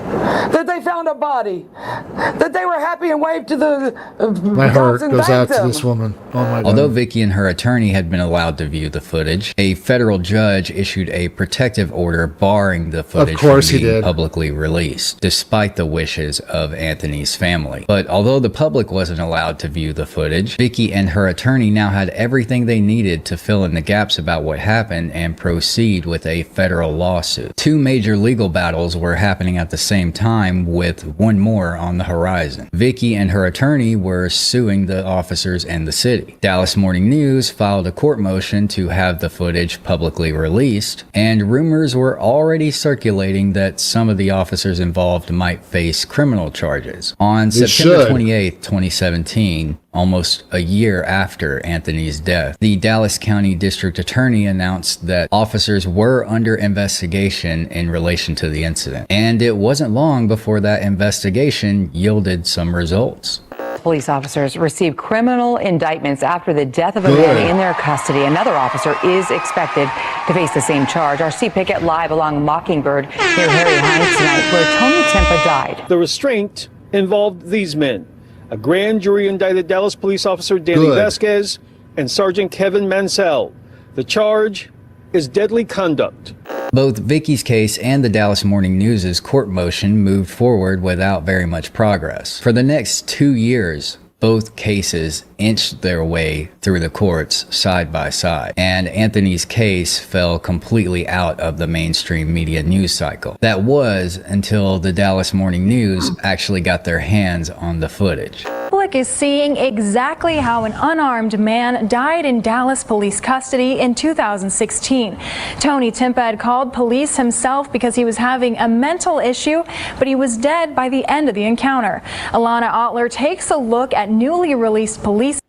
that they found a body, that they were happy and waved to the My heart cops and goes out thanked to them? this woman. Oh my God. Although Vicky and her attorney had been allowed to view the footage, a federal judge issued a protective order barring the footage course from he being did. publicly released, despite the wishes of Anthony's family. But although the public wasn't allowed to view the footage, Vicky and her attorney now had everything they needed to fill in the gaps about what happened and proceed with a federal lawsuit. Two major legal battles were happening at the same time, with one more on the horizon. Vicky and her attorney were suing the officers and the city. Dallas Morning News filed a court motion to have the footage publicly released, and rumors were already circulating that some of the officers involved might face criminal charges. On They September should. 28th, 2017, almost a year after Anthony's death, the Dallas County District Attorney announced that officers were under investigation in relation to the incident. And it wasn't long before that investigation yielded some results. Police officers received criminal indictments after the death of a man in their custody. Another officer is expected to face the same charge. Our C Picket live along Mockingbird near Harry Hines tonight, where Tony Timpa died. The restraint involved these men. A grand jury indicted Dallas police officer Danny Good. Vasquez and Sergeant Kevin Mansell. The charge is deadly conduct. Both Vicky's case and the Dallas Morning News' court motion moved forward without very much progress. For the next 2 years, both cases inched their way through the courts side by side, and Anthony's case fell completely out of the mainstream media news cycle. That was until the Dallas Morning News actually got their hands on the footage. Public is seeing exactly how an unarmed man died in Dallas police custody in 2016. Tony Timpa had called police himself because he was having a mental issue, but he was dead by the end of the encounter. Alana Otler takes a look at newly released police.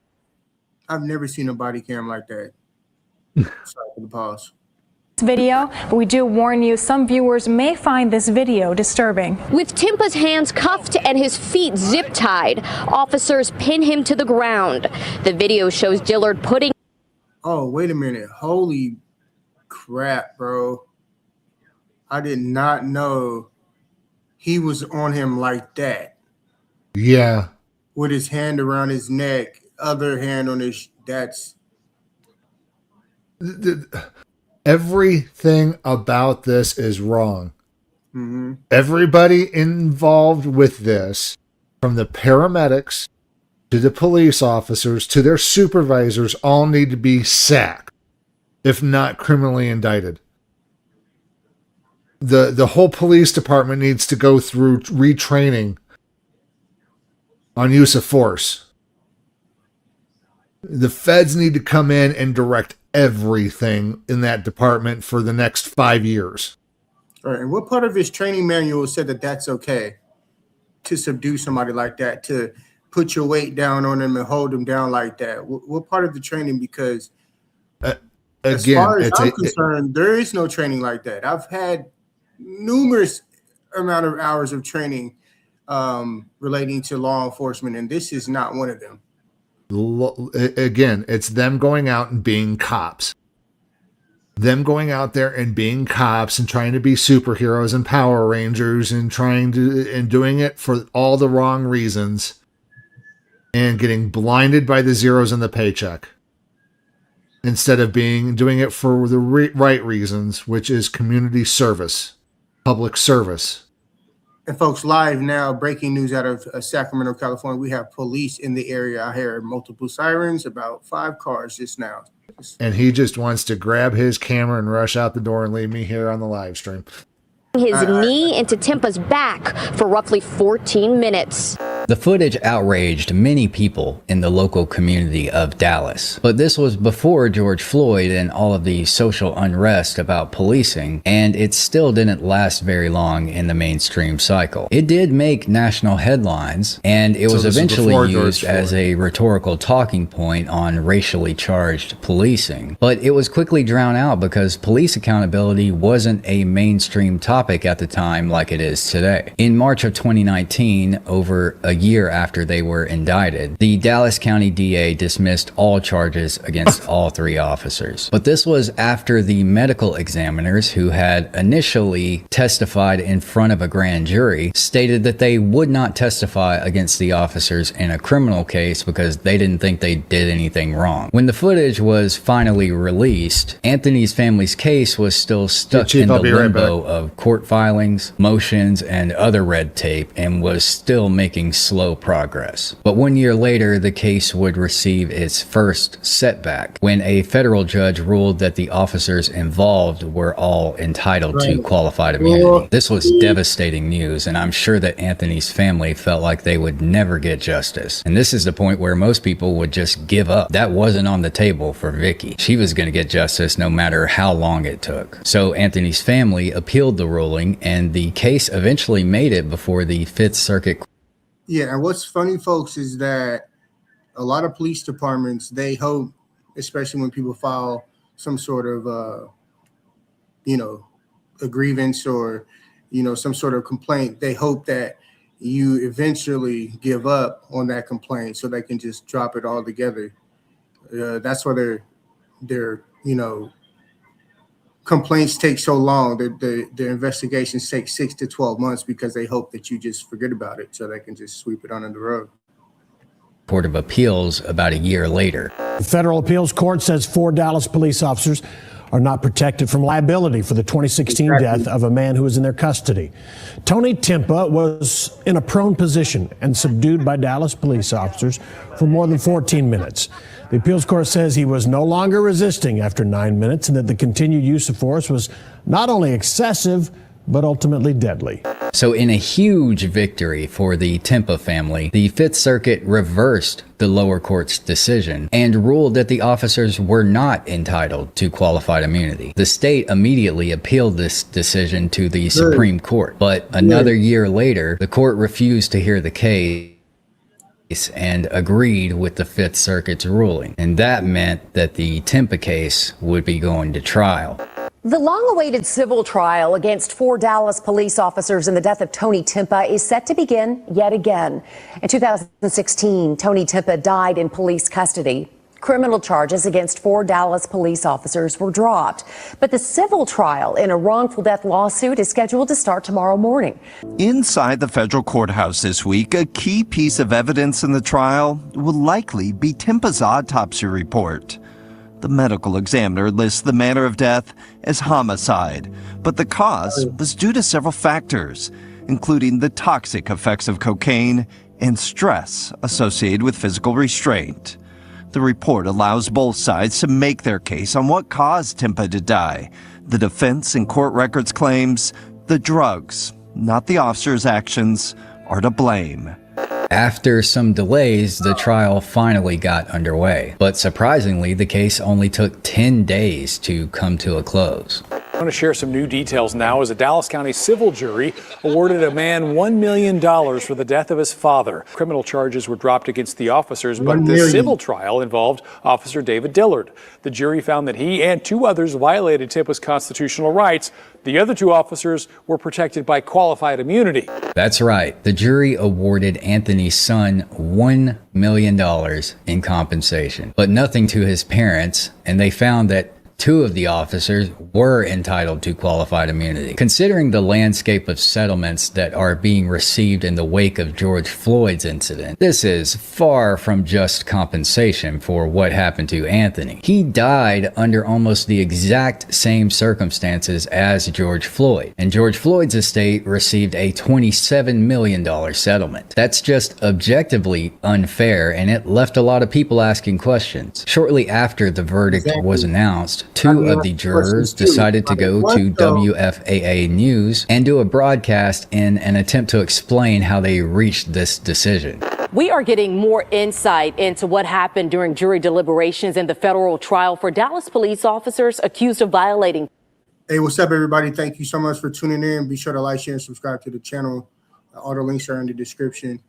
I've never seen a body cam like that. Sorry for the pause. Video, but we do warn you, some viewers may find this video disturbing. With Timpa's hands cuffed and his feet zip-tied, officers pin him to the ground. The video shows Dillard putting... Oh, wait a minute. Holy crap, bro. I did not know he was on him like that. Yeah. With his hand around his neck, other hand on his... That's... Everything about this is wrong. Mm-hmm. Everybody involved with this, from the paramedics to the police officers to their supervisors, all need to be sacked, if not criminally indicted. The whole police department needs to go through retraining on use of force. The feds need to come in and direct everything in that department for the next 5 years. All right, and what part of his training manual said that that's okay to subdue somebody like that, to put your weight down on them and hold them down like that? What part of the training? Because as far as I'm concerned, there is no training like that. I've had numerous amount of hours of training relating to law enforcement, and this is not one of them. Again, it's them going out and being cops. Them going out there and being cops and trying to be superheroes and Power Rangers and doing it for all the wrong reasons and getting blinded by the zeros in the paycheck instead of doing it for the right reasons, which is community service, public service. And folks, live now, breaking news out of Sacramento, California. We have police in the area. I heard multiple sirens, about 5 cars just now. And he just wants to grab his camera and rush out the door and leave me here on the live stream. His knee into Timpa's back for roughly 14 minutes. The footage outraged many people in the local community of Dallas. But this was before George Floyd and all of the social unrest about policing, and it still didn't last very long in the mainstream cycle. It did make national headlines, and it was eventually used as a rhetorical talking point on racially charged policing. But it was quickly drowned out because police accountability wasn't a mainstream topic at the time like it is today. In March of 2019, over a year after they were indicted, the Dallas County DA dismissed all charges against all 3 officers. But this was after the medical examiners who had initially testified in front of a grand jury stated that they would not testify against the officers in a criminal case because they didn't think they did anything wrong. When the footage was finally released, Anthony's family's case was still stuck in the limbo of court filings, motions, and other red tape, and was still making slow progress. But 1 year later, the case would receive its first setback when a federal judge ruled that the officers involved were all entitled to qualified immunity. This was devastating news, and I'm sure that Anthony's family felt like they would never get justice. And this is the point where most people would just give up. That wasn't on the table for Vicky. She was going to get justice no matter how long it took. So Anthony's family appealed the ruling, and the case eventually made it before the Fifth Circuit. Yeah, and what's funny, folks, is that a lot of police departments, they hope, especially when people file some sort of, a grievance or, some sort of complaint, they hope that you eventually give up on that complaint so they can just drop it all together. That's why their complaints take so long. The investigations take 6 to 12 months because they hope that you just forget about it so they can just sweep it under the rug. Court of Appeals about a year later. The federal appeals court says 4 Dallas police officers are not protected from liability for the 2016 death of a man who was in their custody. Tony Timpa was in a prone position and subdued by Dallas police officers for more than 14 minutes. The appeals court says he was no longer resisting after 9 minutes and that the continued use of force was not only excessive, but ultimately deadly. So in a huge victory for the Timpa family, the Fifth Circuit reversed the lower court's decision and ruled that the officers were not entitled to qualified immunity. The state immediately appealed this decision to the Supreme Court, but another year later, the court refused to hear the case and agreed with the Fifth Circuit's ruling. And that meant that the Timpa case would be going to trial. The long-awaited civil trial against 4 Dallas police officers in the death of Tony Timpa is set to begin yet again. In 2016, Tony Timpa died in police custody. Criminal charges against 4 Dallas police officers were dropped. But the civil trial in a wrongful death lawsuit is scheduled to start tomorrow morning. Inside the federal courthouse this week, a key piece of evidence in the trial will likely be Timpa's autopsy report. The medical examiner lists the manner of death as homicide, but the cause was due to several factors, including the toxic effects of cocaine and stress associated with physical restraint. The report allows both sides to make their case on what caused Timpa to die. The defense in court records claims the drugs, not the officer's actions, are to blame. After some delays, the trial finally got underway. But surprisingly, the case only took 10 days to come to a close. I want to share some new details now as a Dallas County civil jury awarded a man $1 million for the death of his father. Criminal charges were dropped against the officers, but the civil trial involved Officer David Dillard. The jury found that he and 2 others violated Timpa's constitutional rights. The other 2 officers were protected by qualified immunity. That's right. The jury awarded Anthony's son $1 million in compensation, but nothing to his parents, and they found that 2 of the officers were entitled to qualified immunity. Considering the landscape of settlements that are being received in the wake of George Floyd's incident, this is far from just compensation for what happened to Anthony. He died under almost the exact same circumstances as George Floyd, and George Floyd's estate received a $27 million settlement. That's just objectively unfair, and it left a lot of people asking questions. Shortly after the verdict was announced, 2 of the jurors decided to go to WFAA News and do a broadcast in an attempt to explain how they reached this decision. We are getting more insight into what happened during jury deliberations in the federal trial for Dallas police officers accused of violating. Hey, what's up, everybody? Thank you so much for tuning in. Be sure to like, share, and subscribe to the channel. All the links are in the description.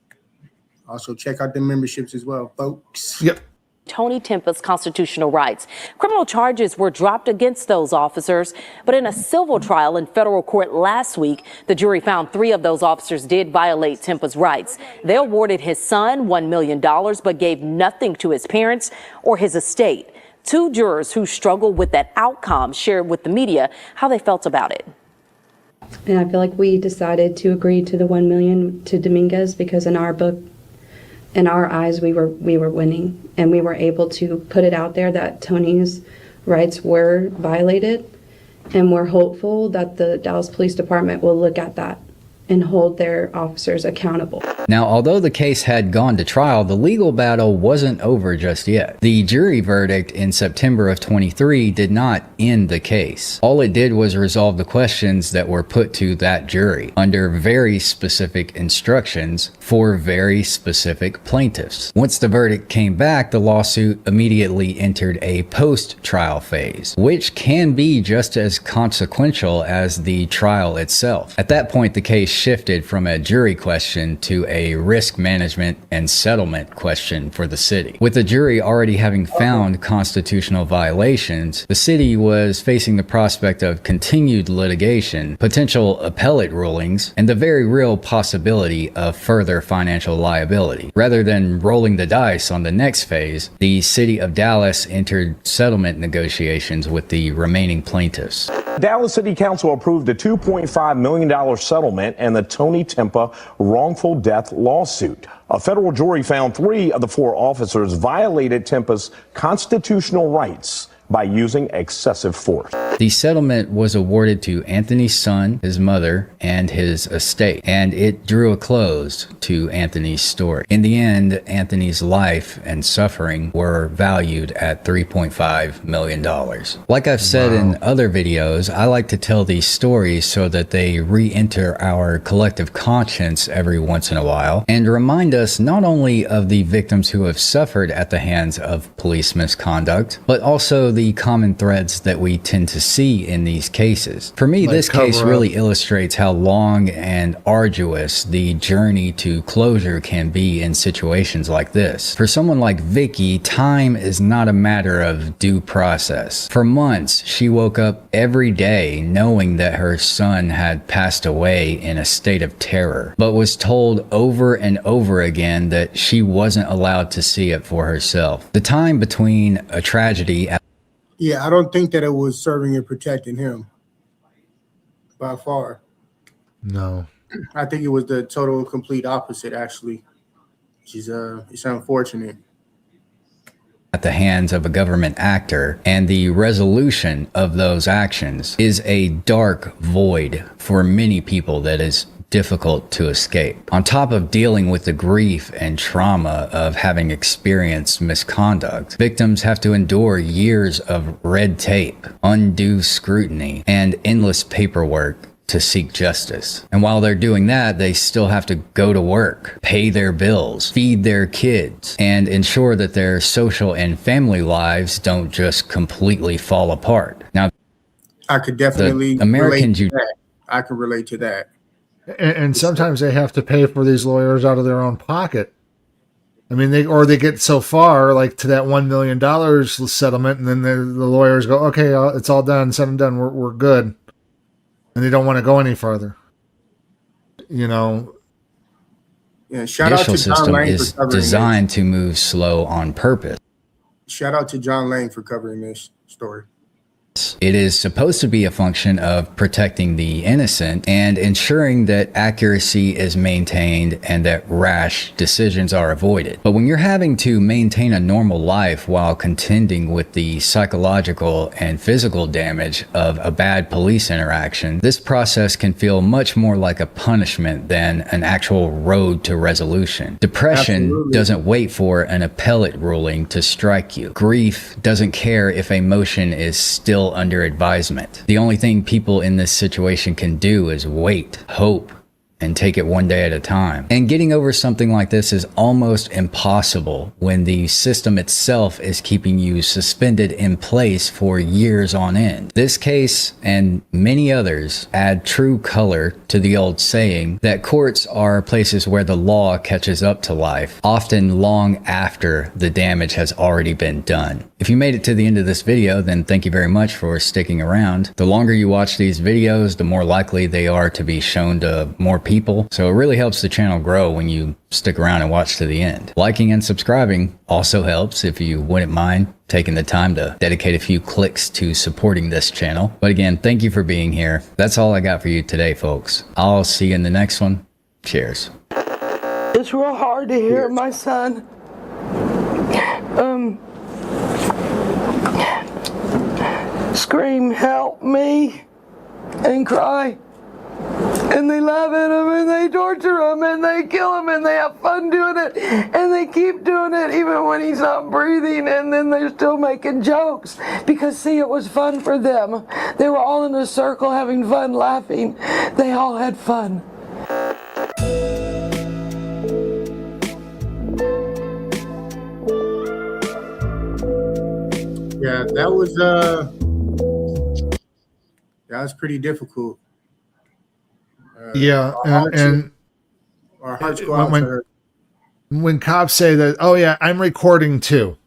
Also, check out the memberships as well, folks. Yep. Tony Timpa's constitutional rights. Criminal charges were dropped against those officers, but in a civil trial in federal court last week, the jury found 3 of those officers did violate Timpa's rights. They awarded his son $1 million, but gave nothing to his parents or his estate. 2 jurors who struggled with that outcome shared with the media how they felt about it. And I feel like we decided to agree to the $1 million to Dominguez because in our book, in our eyes, we were winning, and we were able to put it out there that Tony's rights were violated, and we're hopeful that the Dallas Police Department will look at that and hold their officers accountable. Now, although the case had gone to trial, the legal battle wasn't over just yet. The jury verdict in September of 23 did not end the case. All it did was resolve the questions that were put to that jury under very specific instructions for very specific plaintiffs. Once the verdict came back, the lawsuit immediately entered a post-trial phase, which can be just as consequential as the trial itself. At that point, the case shifted from a jury question to a risk management and settlement question for the city. With the jury already having found constitutional violations, the city was facing the prospect of continued litigation, potential appellate rulings, and the very real possibility of further financial liability. Rather than rolling the dice on the next phase, the city of Dallas entered settlement negotiations with the remaining plaintiffs. Dallas City Council approved a $2.5 million settlement and the Tony Timpa wrongful death lawsuit. A federal jury found 3 of the 4 officers violated Timpa's constitutional rights by using excessive force. The settlement was awarded to Anthony's son, his mother, and his estate, and it drew a close to Anthony's story. In the end, Anthony's life and suffering were valued at $3.5 million. Like I've said in other videos, I like to tell these stories so that they re-enter our collective conscience every once in a while and remind us not only of the victims who have suffered at the hands of police misconduct, but also the common threads that we tend to see in these cases. For me, this case really illustrates how long and arduous the journey to closure can be in situations like this. For someone like Vicky, time is not a matter of due process. For months, she woke up every day knowing that her son had passed away in a state of terror, but was told over and over again that she wasn't allowed to see it for herself. The time between a tragedy Yeah, I don't think that it was serving and protecting him by far. No. I think it was the total complete opposite, actually, which is it's unfortunate. At the hands of a government actor, and the resolution of those actions is a dark void for many people that is difficult to escape. On top of dealing with the grief and trauma of having experienced misconduct, victims have to endure years of red tape, undue scrutiny, and endless paperwork to seek justice. And while they're doing that, they still have to go to work, pay their bills, feed their kids, and ensure that their social and family lives don't just completely fall apart. Now, I could definitely American relate to that. I can relate to that. And sometimes they have to pay for these lawyers out of their own pocket. I mean, they get so far, like to that $1 million settlement, and then the lawyers go, okay, it's all done, said and done, we're good. And they don't want to go any further. You know, yeah, shout out to John Lane for covering designed this. to move slow on purpose. Shout out to John Lane for covering this story. It is supposed to be a function of protecting the innocent and ensuring that accuracy is maintained and that rash decisions are avoided. But when you're having to maintain a normal life while contending with the psychological and physical damage of a bad police interaction, this process can feel much more like a punishment than an actual road to resolution. Depression doesn't wait for an appellate ruling to strike you. Grief doesn't care if a motion is still under advisement. The only thing people in this situation can do is wait, hope, and take it one day at a time. And getting over something like this is almost impossible when the system itself is keeping you suspended in place for years on end. This case and many others add true color to the old saying that courts are places where the law catches up to life, often long after the damage has already been done. If you made it to the end of this video, then thank you very much for sticking around. The longer you watch these videos, the more likely they are to be shown to more people. So it really helps the channel grow when you stick around and watch to the end. Liking and subscribing also helps if you wouldn't mind taking the time to dedicate a few clicks to supporting this channel. But again, thank you for being here. That's all I got for you today, folks. I'll see you in the next one. Cheers. It's real hard to hear my son scream, help me, and cry. And they laugh at him, and they torture him, and they kill him, and they have fun doing it, and they keep doing it even when he's not breathing, and then they're still making jokes. Because, see, it was fun for them. They were all in a circle having fun, laughing. They all had fun. Yeah, that was pretty difficult. Yeah, and our hearts go out to her. When cops say that, oh yeah, I'm recording too.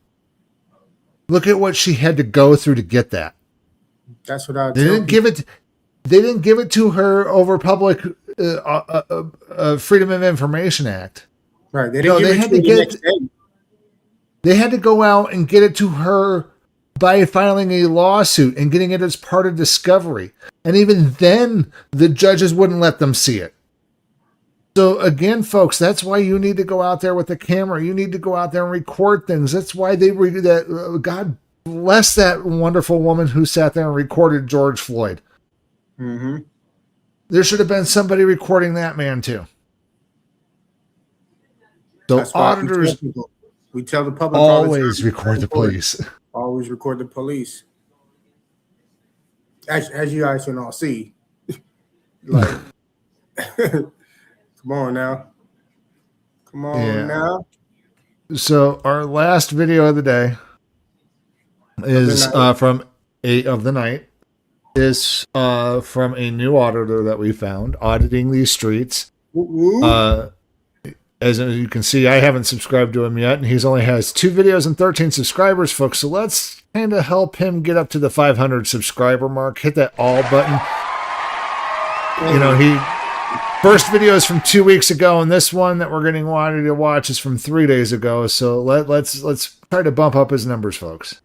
Look at what she had to go through to get that. That's what I. They didn't give it. They didn't give it to her over Public Freedom of Information Act. Right. They didn't give it to her the next day. They had to go out and get it to her by filing a lawsuit and getting it as part of discovery. And even then, the judges wouldn't let them see it. So again, folks, that's why you need to go out there with the camera. You need to go out there and record things. That's why they God bless that wonderful woman who sat there and recorded George Floyd. Mm-hmm. There should have been somebody recording that man too. So auditors, we tell the public always record the police. Always record the police. As you guys can all see, like, come on now. So our last video of the day is from 8 of the night. Is from a new auditor that we found auditing these streets. As you can see, I haven't subscribed to him yet, and he's only has 2 videos and 13 subscribers, folks. So let's kind of help him get up to the 500 subscriber mark. Hit that all button. You know, first video is from 2 weeks ago, and this one that we're getting wanted to watch is from 3 days ago. So let's try to bump up his numbers, folks.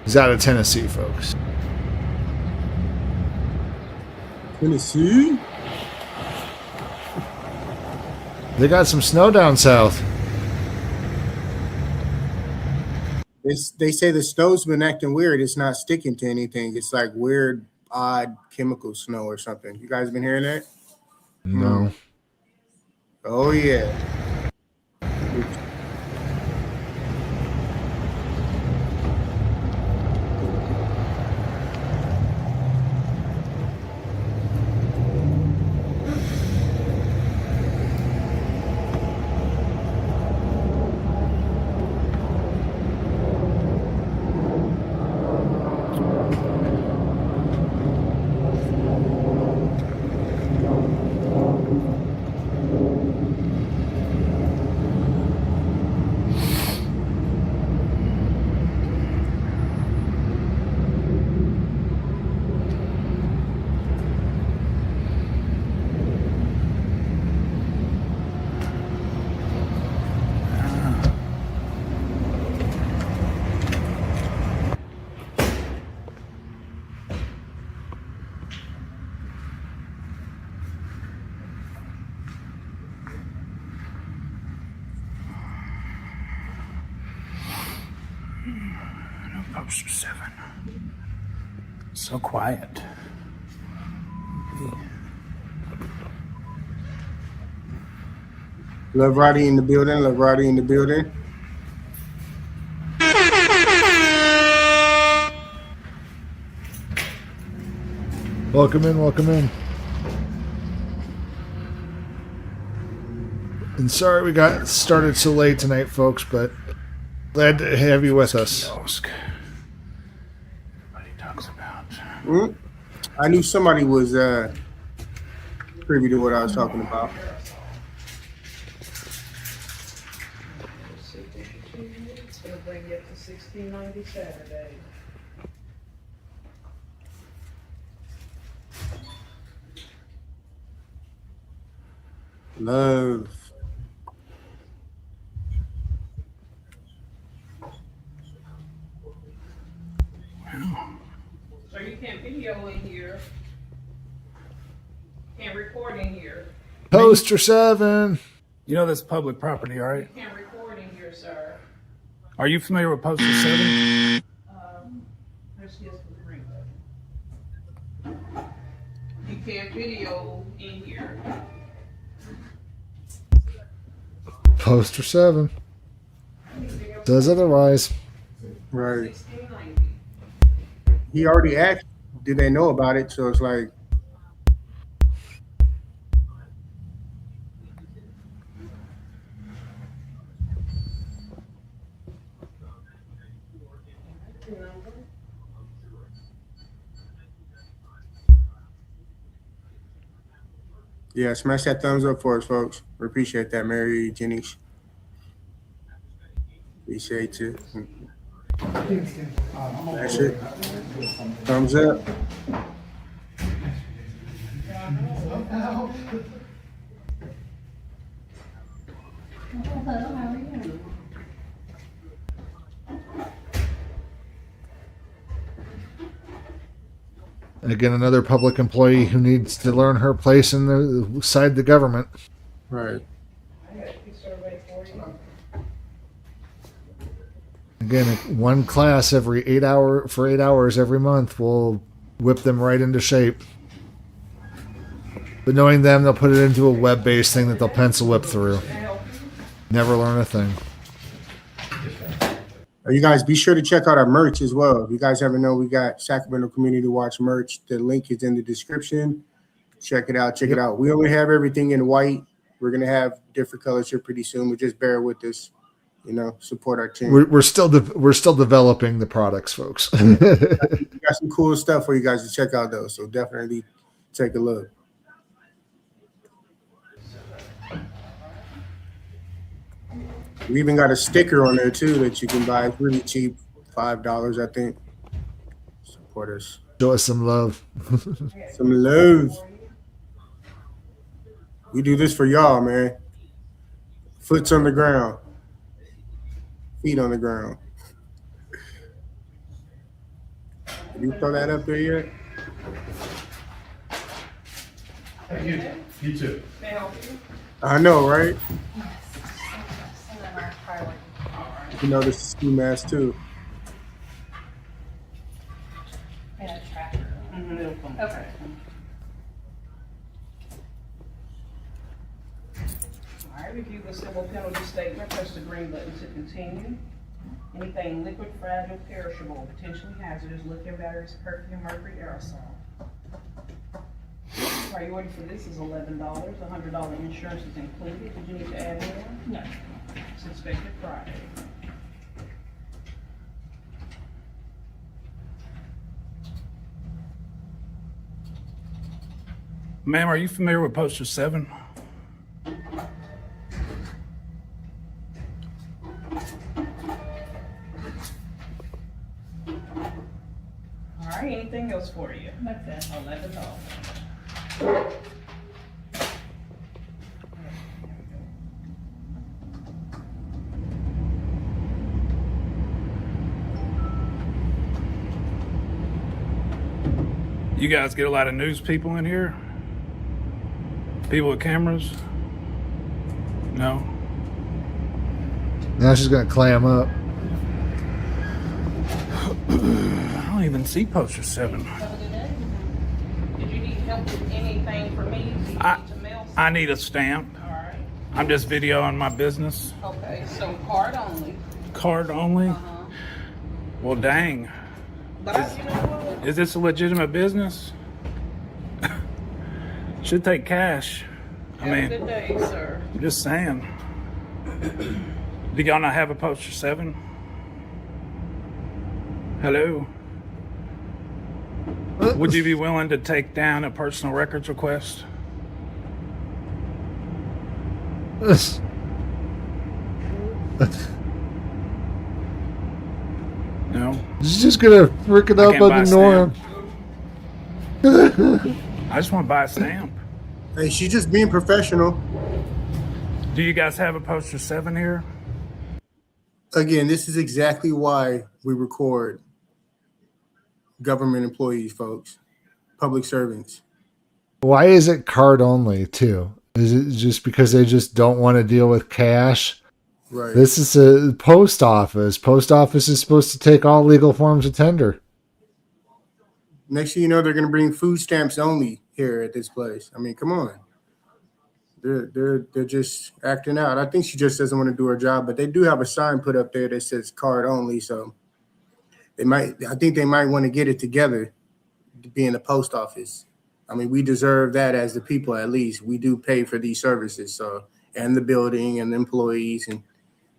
He's out of Tennessee, folks. Tennessee? They got some snow down south. They say the snow's been acting weird. It's not sticking to anything. It's like weird, odd chemical snow or something. You guys been hearing that? No. Oh, yeah. Poster 7. So quiet. Love Roddy in the building. Love Roddy in the building. Welcome in, welcome in. And sorry we got started so late tonight, folks, but glad to have you with us. Everybody talks about. I knew somebody was privy to what I was talking about. It's going to bring you up to 1690 Saturday. Love. So you can't video in here. Can't record in here. Poster 7. You know that's public property, all right? You can't record in here, sir. Are you familiar with Poster 7? Let's get the ring. You can't video in here. Poster 7. Says otherwise. Right. He already asked, did they know about it? So it's like, yeah, smash that thumbs up for us, folks. We appreciate that, Mary Jennings. Appreciate you. That's it. Thumbs up. Again, another public employee who needs to learn her place in the side the government. Right. Again, one class every 8 hours every month will whip them right into shape. But knowing them, they'll put it into a web-based thing that they'll pencil whip through. Never learn a thing. You guys be sure to check out our merch as well. If you guys haven't known, we got Sacramento Community Watch merch. The link is in the description. Check it out. Check it out. We only have everything in white. We're going to have different colors here pretty soon, but just bear with us. You know, support our team. We're still developing the products, folks. We got some cool stuff for you guys to check out, though. So definitely take a look. We even got a sticker on there too that you can buy. It's really cheap, $5, I think. Support us. Show us some love. Some love. We do this for y'all, man. Foot's on the ground. Feet on the ground. Did you throw that up there yet? You too. I know, right? You know, this is ski mask too. Okay. All right, review the civil penalty statement. Press the green button to continue. Anything liquid, fragile, perishable, potentially hazardous, lithium batteries, perfume, mercury, aerosol. Priority for this is $11. $100 insurance is included. Did you need to add more? No. It's inspected Friday. Ma'am, are you familiar with Poster 7? All right, anything else for you? That's it. $11. You guys get a lot of news people in here? People with cameras? No? Now she's going to clam up. I don't even see poster 7. Did you need help with anything for me? I need a stamp. All right. I'm just videoing my business. Okay, so card only. Card only? Well, dang. But you know what? Is this a legitimate business? Should take cash. Have a good day, sir. I'm just saying. Do y'all not have a poster 7? Hello? Would you be willing to take down a personal records request? No? She's just gonna frick it up and ignore him. I just want to buy a stamp. Hey, she's just being professional. Do you guys have a poster 7 here? Again, this is exactly why we record government employees, folks, public servants. Why is it card only too? Is it just because they just don't want to deal with cash? Right. This is a post office. Post office is supposed to take all legal forms of tender. Next thing you know, they're going to bring food stamps only here at this place. I mean, come on. They're just acting out. I think she just doesn't want to do her job, but they do have a sign put up there that says card only. So I think they might want to get it together to be in the post office. I mean, we deserve that as the people, at least. We do pay for these services. So, and the building and the employees and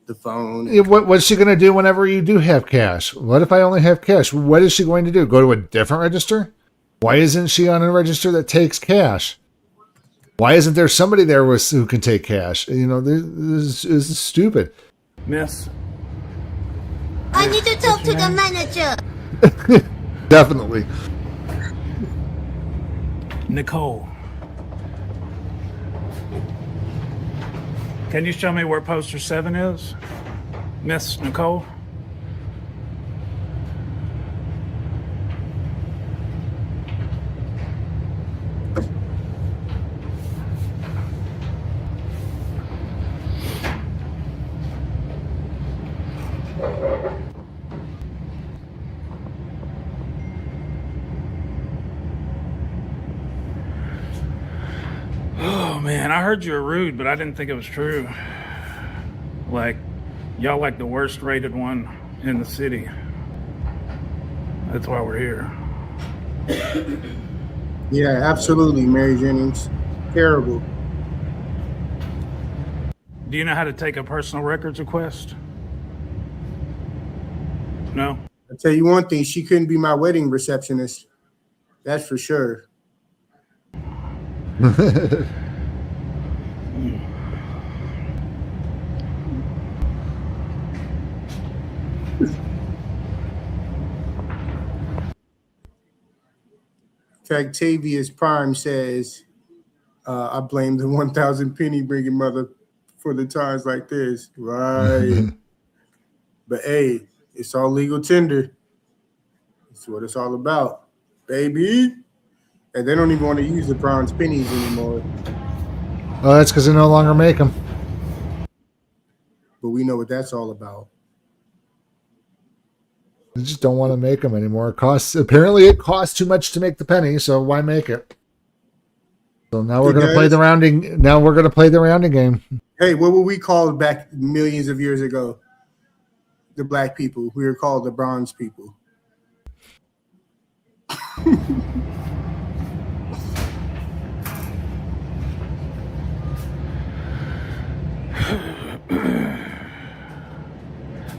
the phone. Yeah, what's she going to do whenever you do have cash? What if I only have cash? What is she going to do? Go to a different register? Why isn't she on a register that takes cash? Why isn't there somebody there who can take cash? You know, this is stupid. Miss? I need to talk to the manager. Definitely. Nicole. Can you show me where poster 7 is? Miss Nicole? Oh man, I heard you were rude, but I didn't think it was true. Like, y'all like the worst rated one in the city. That's why we're here. Yeah, absolutely, Mary Jennings. Terrible. Do you know how to take a personal records request? No? I'll tell you one thing, she couldn't be my wedding receptionist. That's for sure. Factavius Prime says, I blame the 1,000 penny bringing mother for the times like this. Right. But hey, it's all legal tender. That's what it's all about, baby. And they don't even want to use the bronze pennies anymore. Oh, that's because they no longer make them. But we know what that's all about. They just don't want to make them anymore. Apparently it costs too much to make the penny, so why make it? So now we're going to play the rounding. Now we're going to play the rounding game. Hey, what were we called back millions of years ago? The black people. We were called the bronze people.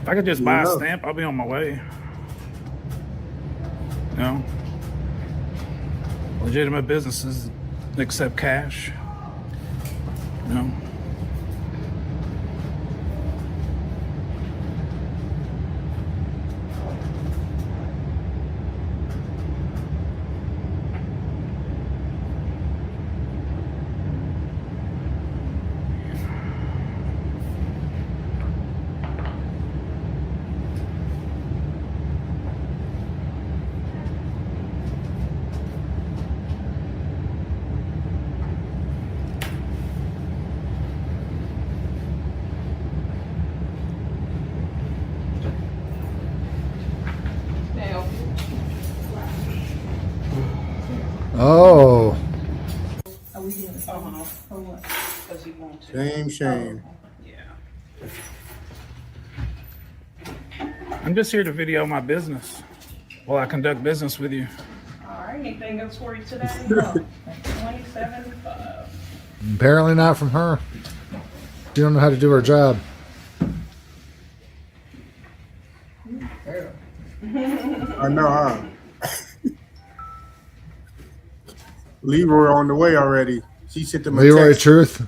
If I could just buy a stamp, I'll be on my way. No. Legitimate businesses accept cash. No. Oh. Shame. I'm just here to video my business while I conduct business with you. All right, anything else for you today? No. 27.5. Apparently not from her. She don't know how to do her job. I know, huh? Leroy on the way already. She sent him a Leroy text. Truth.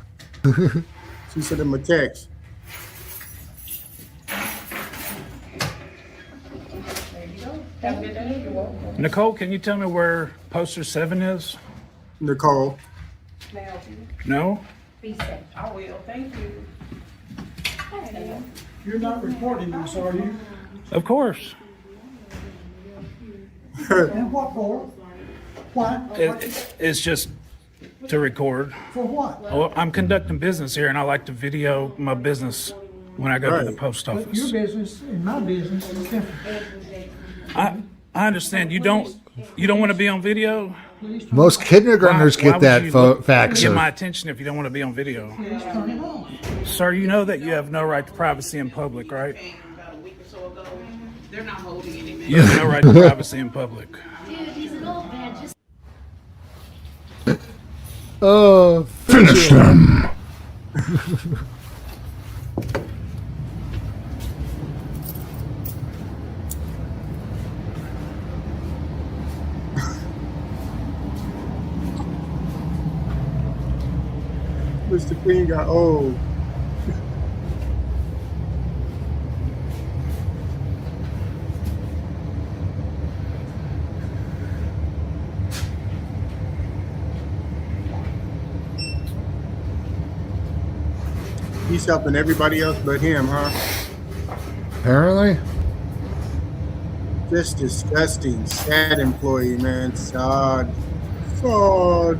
She sent him a text. Have a good day. You're welcome. Nicole, can you tell me where poster 7 is? Nicole. May I help you? No? Be safe. I will. Thank you. You're not recording this, are you? Of course. And what for? Why? It's just to record. For what? Well, I'm conducting business here, and I like to video my business when I go to the post But your office. business and my business is different. I understand. You don't want to be on video? Most kindergartners Why get would that you fact, get sir. my attention if you don't want to be on video? Please turn it off. Sir, you know that you have no right to privacy in public, right? About a week or so ago, they're not holding any man. You have no right to privacy in public. Dude, he's an old man. Just Oh, Finish them. Mr. Queen got old. He's helping everybody else but him, huh? apparently. Just disgusting. Sad employee, man. Sad. So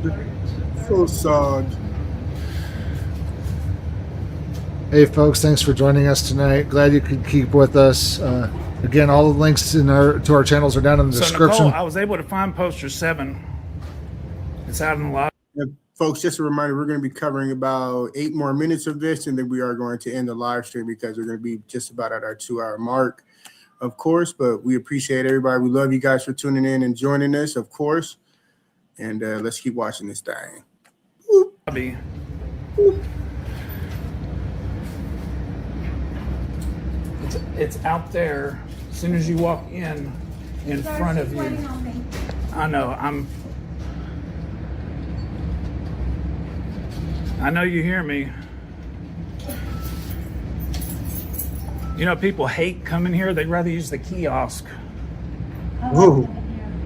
sad. Hey, folks, thanks for joining us tonight. Glad you could keep with us. Again, all the links to our channels are down in the So, description. Nicole, I was able to find poster 7. It's out in the lobby. And folks, just a reminder, we're going to be covering about 8 more minutes of this, and then we are going to end the live stream because we're going to be just about at our 2-hour mark, of course. But we appreciate everybody. We love you guys for tuning in and joining us, of course. And let's keep watching this thing. Lobby. It's out there. As soon as you walk in front of you. I know. I know you hear me. You know, people hate coming here. They'd rather use the kiosk. Whoa.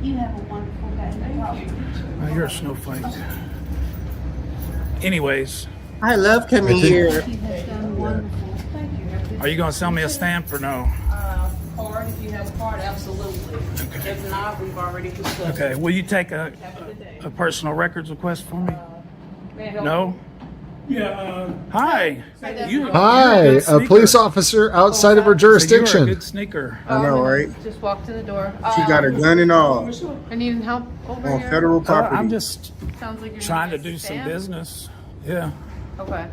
you have a wonderful day. Thank you. Oh, you're a snowflake. Anyways, I love coming here. You have done wonderful. Thank you. Have a good are you going to sell me a stamp or no? Card, if you have a card, absolutely. If not, we've already discussed. Okay. Will you take a personal records request for me? May I help No? Yeah. Hi. You, Hi, you're good a police officer outside of her So you're a jurisdiction. good sneaker. I know, right? Just walked in the door. She got a gun and all I need help over on here. federal property. I'm just Sounds like you're trying to doing do a some stand. business. Yeah. Okay.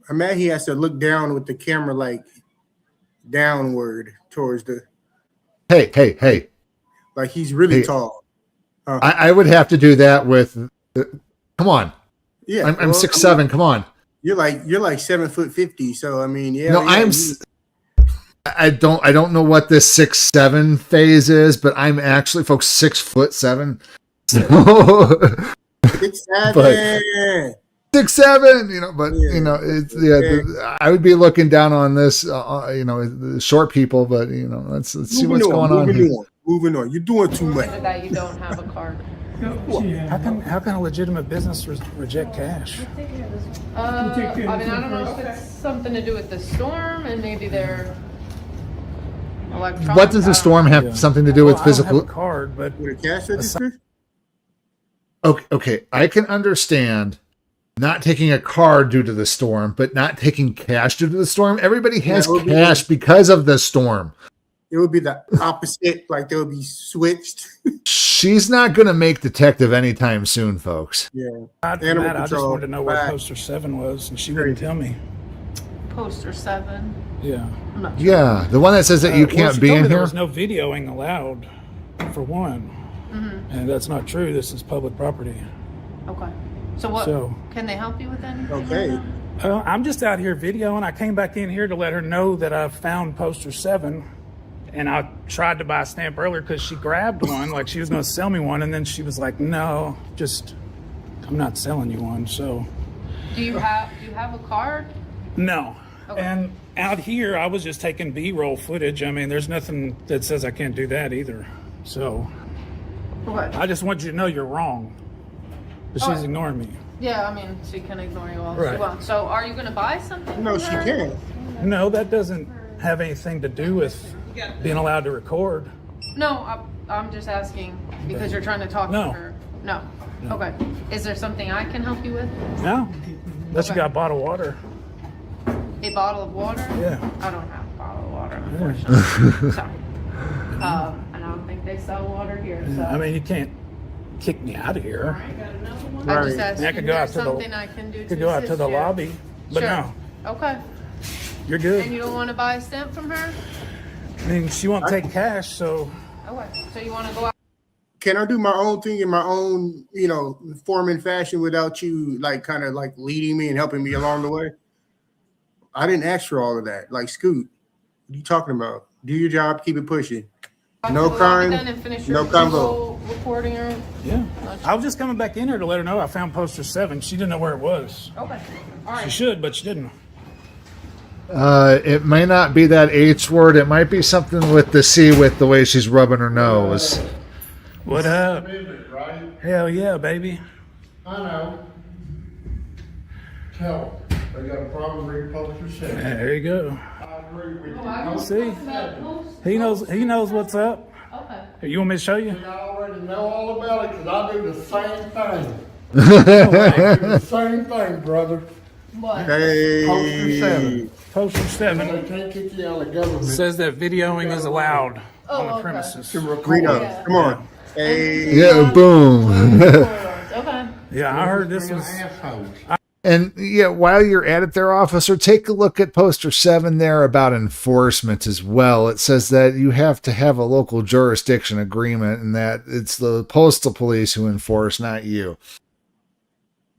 I'm mad he has to look down with the camera like downward towards the, Hey. like he's really Hey. tall. I would have to do that with. Come on. Yeah, I'm well, 6'7". Come on. You're like 7'50". So I mean, yeah. No, yeah, I don't know what this 6'7" phase is, but I'm actually, folks, 6'7". So, 6'7". 6'7", but I would be looking down on this, the short people, but let's see what's going on here. Moving on. You're doing too much. That you don't have a card. How can a legitimate business reject cash? I mean, I don't know if it's something to do with the storm and maybe their electronic. What does the storm have something to do with I don't physical? have a card, but with a cash register. Okay, I can understand not taking a card due to the storm, but not taking cash due to the storm. Everybody has cash because of the storm. It would be the opposite, like they would be switched. She's not going to make detective anytime soon, folks. Yeah. I just wanted to know where poster 7 was, and she wouldn't tell me. Poster 7. Yeah. I'm not sure. Yeah, the one that says that you can't she be told in me here. There was no videoing allowed, for one. Mm-hmm. And that's not true. This is public property. Okay. So what? Can they help you with anything? Okay. I'm just out here videoing. I came back in here to let her know that I found poster 7. And I tried to buy a stamp earlier because she grabbed one, like she was going to sell me one. And then she was like, no, I'm not selling you one. So. Do you have a card? No. Okay. And out here, I was just taking B-roll footage. I mean, there's nothing that says I can't do that either. So. Okay. I just want you to know you're wrong. But she's ignoring me. Yeah, I mean, she can ignore you all Right. she wants. So are you going to buy something? No, from she her? can't. No, that doesn't have anything to do with being allowed to record. No, I'm just asking because you're trying to talk No. to her. No. Okay. Is there something I can help you with? No. Unless you Okay. got a bottle of water. A bottle of water? Yeah. I don't have a bottle of water, unfortunately. Sorry. And I don't think they sell water here. So. I mean, you can't kick me out of here. I just asked I you, could is go there out to something the, I can do to could go out to assist the you? lobby, but Sure. no, Okay. you're good. And you don't want to buy a stamp from her? I mean, she won't take cash, so. Okay. So you want to go out? Can I do my own thing in my own, form and fashion without you, like, kind of like leading me and helping me along the way? I didn't ask for all of that. Like, Scoot, what are you talking about? Do your job, keep it pushing. No crime, no combo. Recording or Yeah. I was just coming back in here to let her know I found poster 7. She didn't know where it was. Okay. All right. She should, but she didn't. It may not be that H word. It might be something with the C with the way she's rubbing her nose. What up? Hell yeah, baby. I know. Tell them. They got a problem reading poster 7. There you go. I agree with you. See? He knows what's up. Okay. You want me to show you? And I already know all about it because I do the same thing. I do the same thing, brother. What? Hey. Poster 7. Poster 7 They can't kick you out of government. says that videoing is allowed on the okay. premises. To record. Reno, come on. Hey. Yeah, boom. Okay. Yeah, I heard this was. And yeah, while you're at it there, officer, take a look at poster 7 there about enforcement as well. It says that you have to have a local jurisdiction agreement and that it's the postal police who enforce, not you.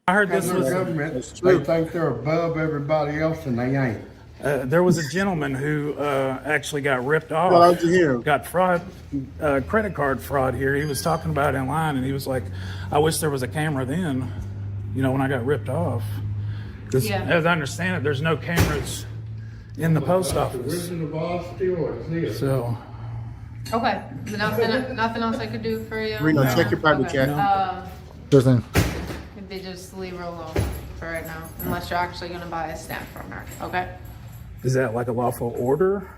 I heard this was. Government, they think they're above everybody else and they ain't. There was a gentleman who actually got ripped off. Well, how'd you hear? Got fraud, credit card fraud here. He was talking about it in line, and he was like, "I wish there was a camera then." When I got ripped off. Because as I understand it, there's no cameras in the post office. So. Okay. Nothing else I could do for you? Reno, check your private chat. Sure thing. They just leave her alone for right now, unless you're actually going to buy a stamp from her. Okay. Is that like a lawful order?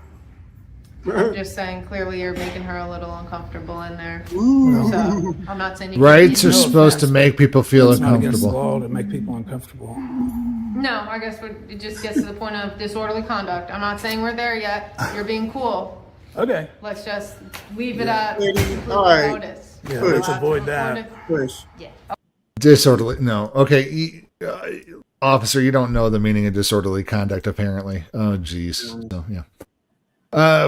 I'm just saying, clearly you're making her a little uncomfortable in there. Ooh. So I'm not saying you Rights can't are do supposed to make people feel It's not against the uncomfortable. law to make people uncomfortable. No, I guess it just gets to the point of disorderly conduct. I'm not saying we're there yet. You're being cool. Okay. Let's just leave it at All right. notice. Yeah, let's avoid that. Push. Yeah. Disorderly. No. Okay. Officer, you don't know the meaning of disorderly conduct, apparently. Oh, geez. So, yeah.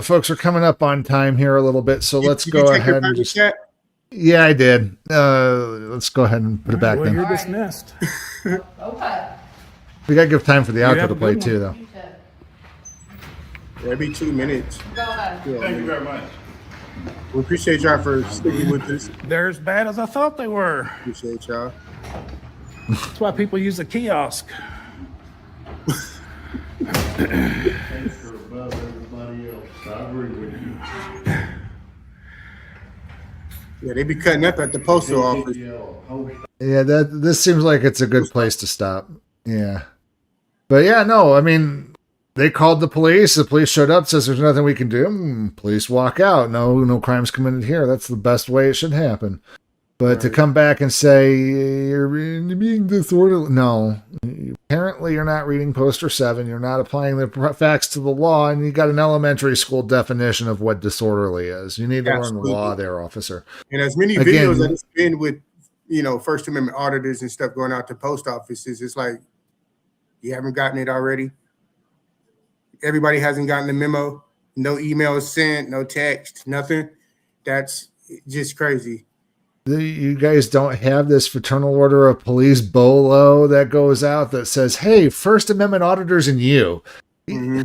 Folks, we're coming up on time here a little bit, so let's go ahead and just. Chat? Yeah, I did. Let's go ahead and put it back Well, then. you're dismissed. Okay. We gotta give time for the outro have to a play good too, though. Every 2 minutes. Go ahead. Yeah, Thank you very much. we appreciate y'all for sticking with us. They're as bad as I thought they were. Appreciate y'all. That's why people use the kiosk. Thanks for above everybody else. I agree with you. Yeah, they be cutting up at the postal office. Yeah, this seems like it's a good place to stop. Yeah. But yeah, no, I mean, they called the police. The police showed up, says there's nothing we can do. Police walk out. No crimes committed here. That's the best way it should happen. But to come back and say you're being disorderly, no. apparently you're not reading poster 7. You're not applying the facts to the law, and you got an elementary school definition of what disorderly is. You need to learn the law there, officer. And as many videos that it's been with, First Amendment auditors and stuff going out to post offices, it's like, you haven't gotten it already. Everybody hasn't gotten the memo. No emails sent, no text, nothing. That's just crazy. You guys don't have this Fraternal Order of Police bolo that goes out that says, hey, First Amendment auditors and you. Mm-hmm.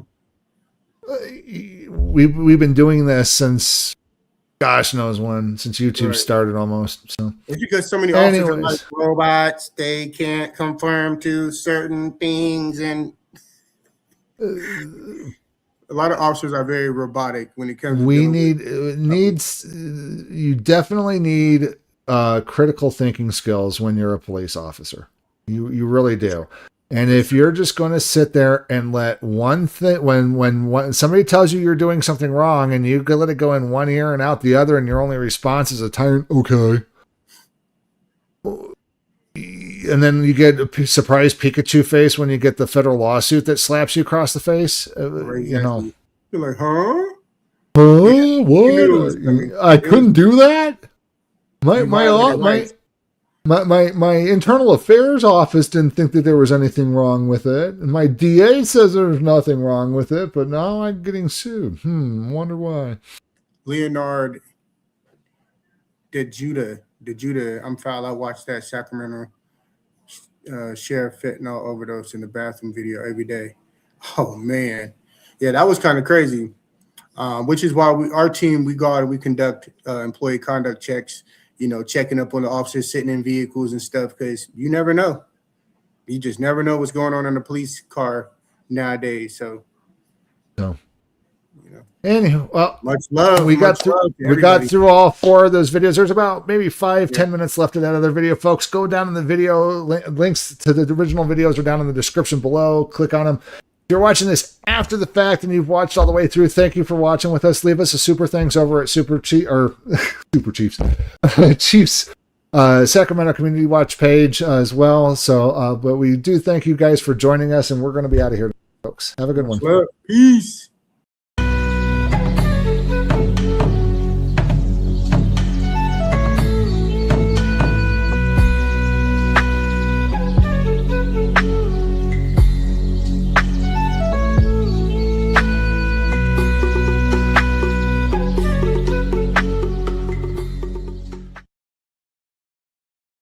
We've been doing this since gosh knows when, since YouTube started almost. So it's because so many officers are like robots. They can't conform to certain things, and a lot of officers are very robotic when it comes to you definitely need critical thinking skills when you're a police officer. You really do. And if you're just going to sit there and let one thing, when somebody tells you you're doing something wrong and you let it go in one ear and out the other, and your only response is a tired okay, and then you get a surprise Pikachu face when you get the federal lawsuit that slaps you across the face, you're like, huh? What? I couldn't do that. My internal affairs office didn't think that there was anything wrong with it. And my DA says there's nothing wrong with it, but now I'm getting sued. Wonder why. Leonard did Judah. I'm foul. I watched that Sacramento sheriff fentanyl overdose in the bathroom video every day. Oh man. Yeah, that was kind of crazy. Which is why our team, we conduct employee conduct checks, checking up on the officers sitting in vehicles and stuff, because you never know. You just never know what's going on in a police car nowadays. So, Anyhow, well, much love. We got through all 4 of those videos. There's about maybe 5-10 minutes left of that other video, folks. Go down in the video. Links to the original videos are down in the description below. Click on them. If you're watching this after the fact and you've watched all the way through, thank you for watching with us. Leave us a super thanks over at Chiefs Sacramento Community Watch page as well. So, but we do thank you guys for joining us, and we're going to be out of here, folks. Have a good one. Peace.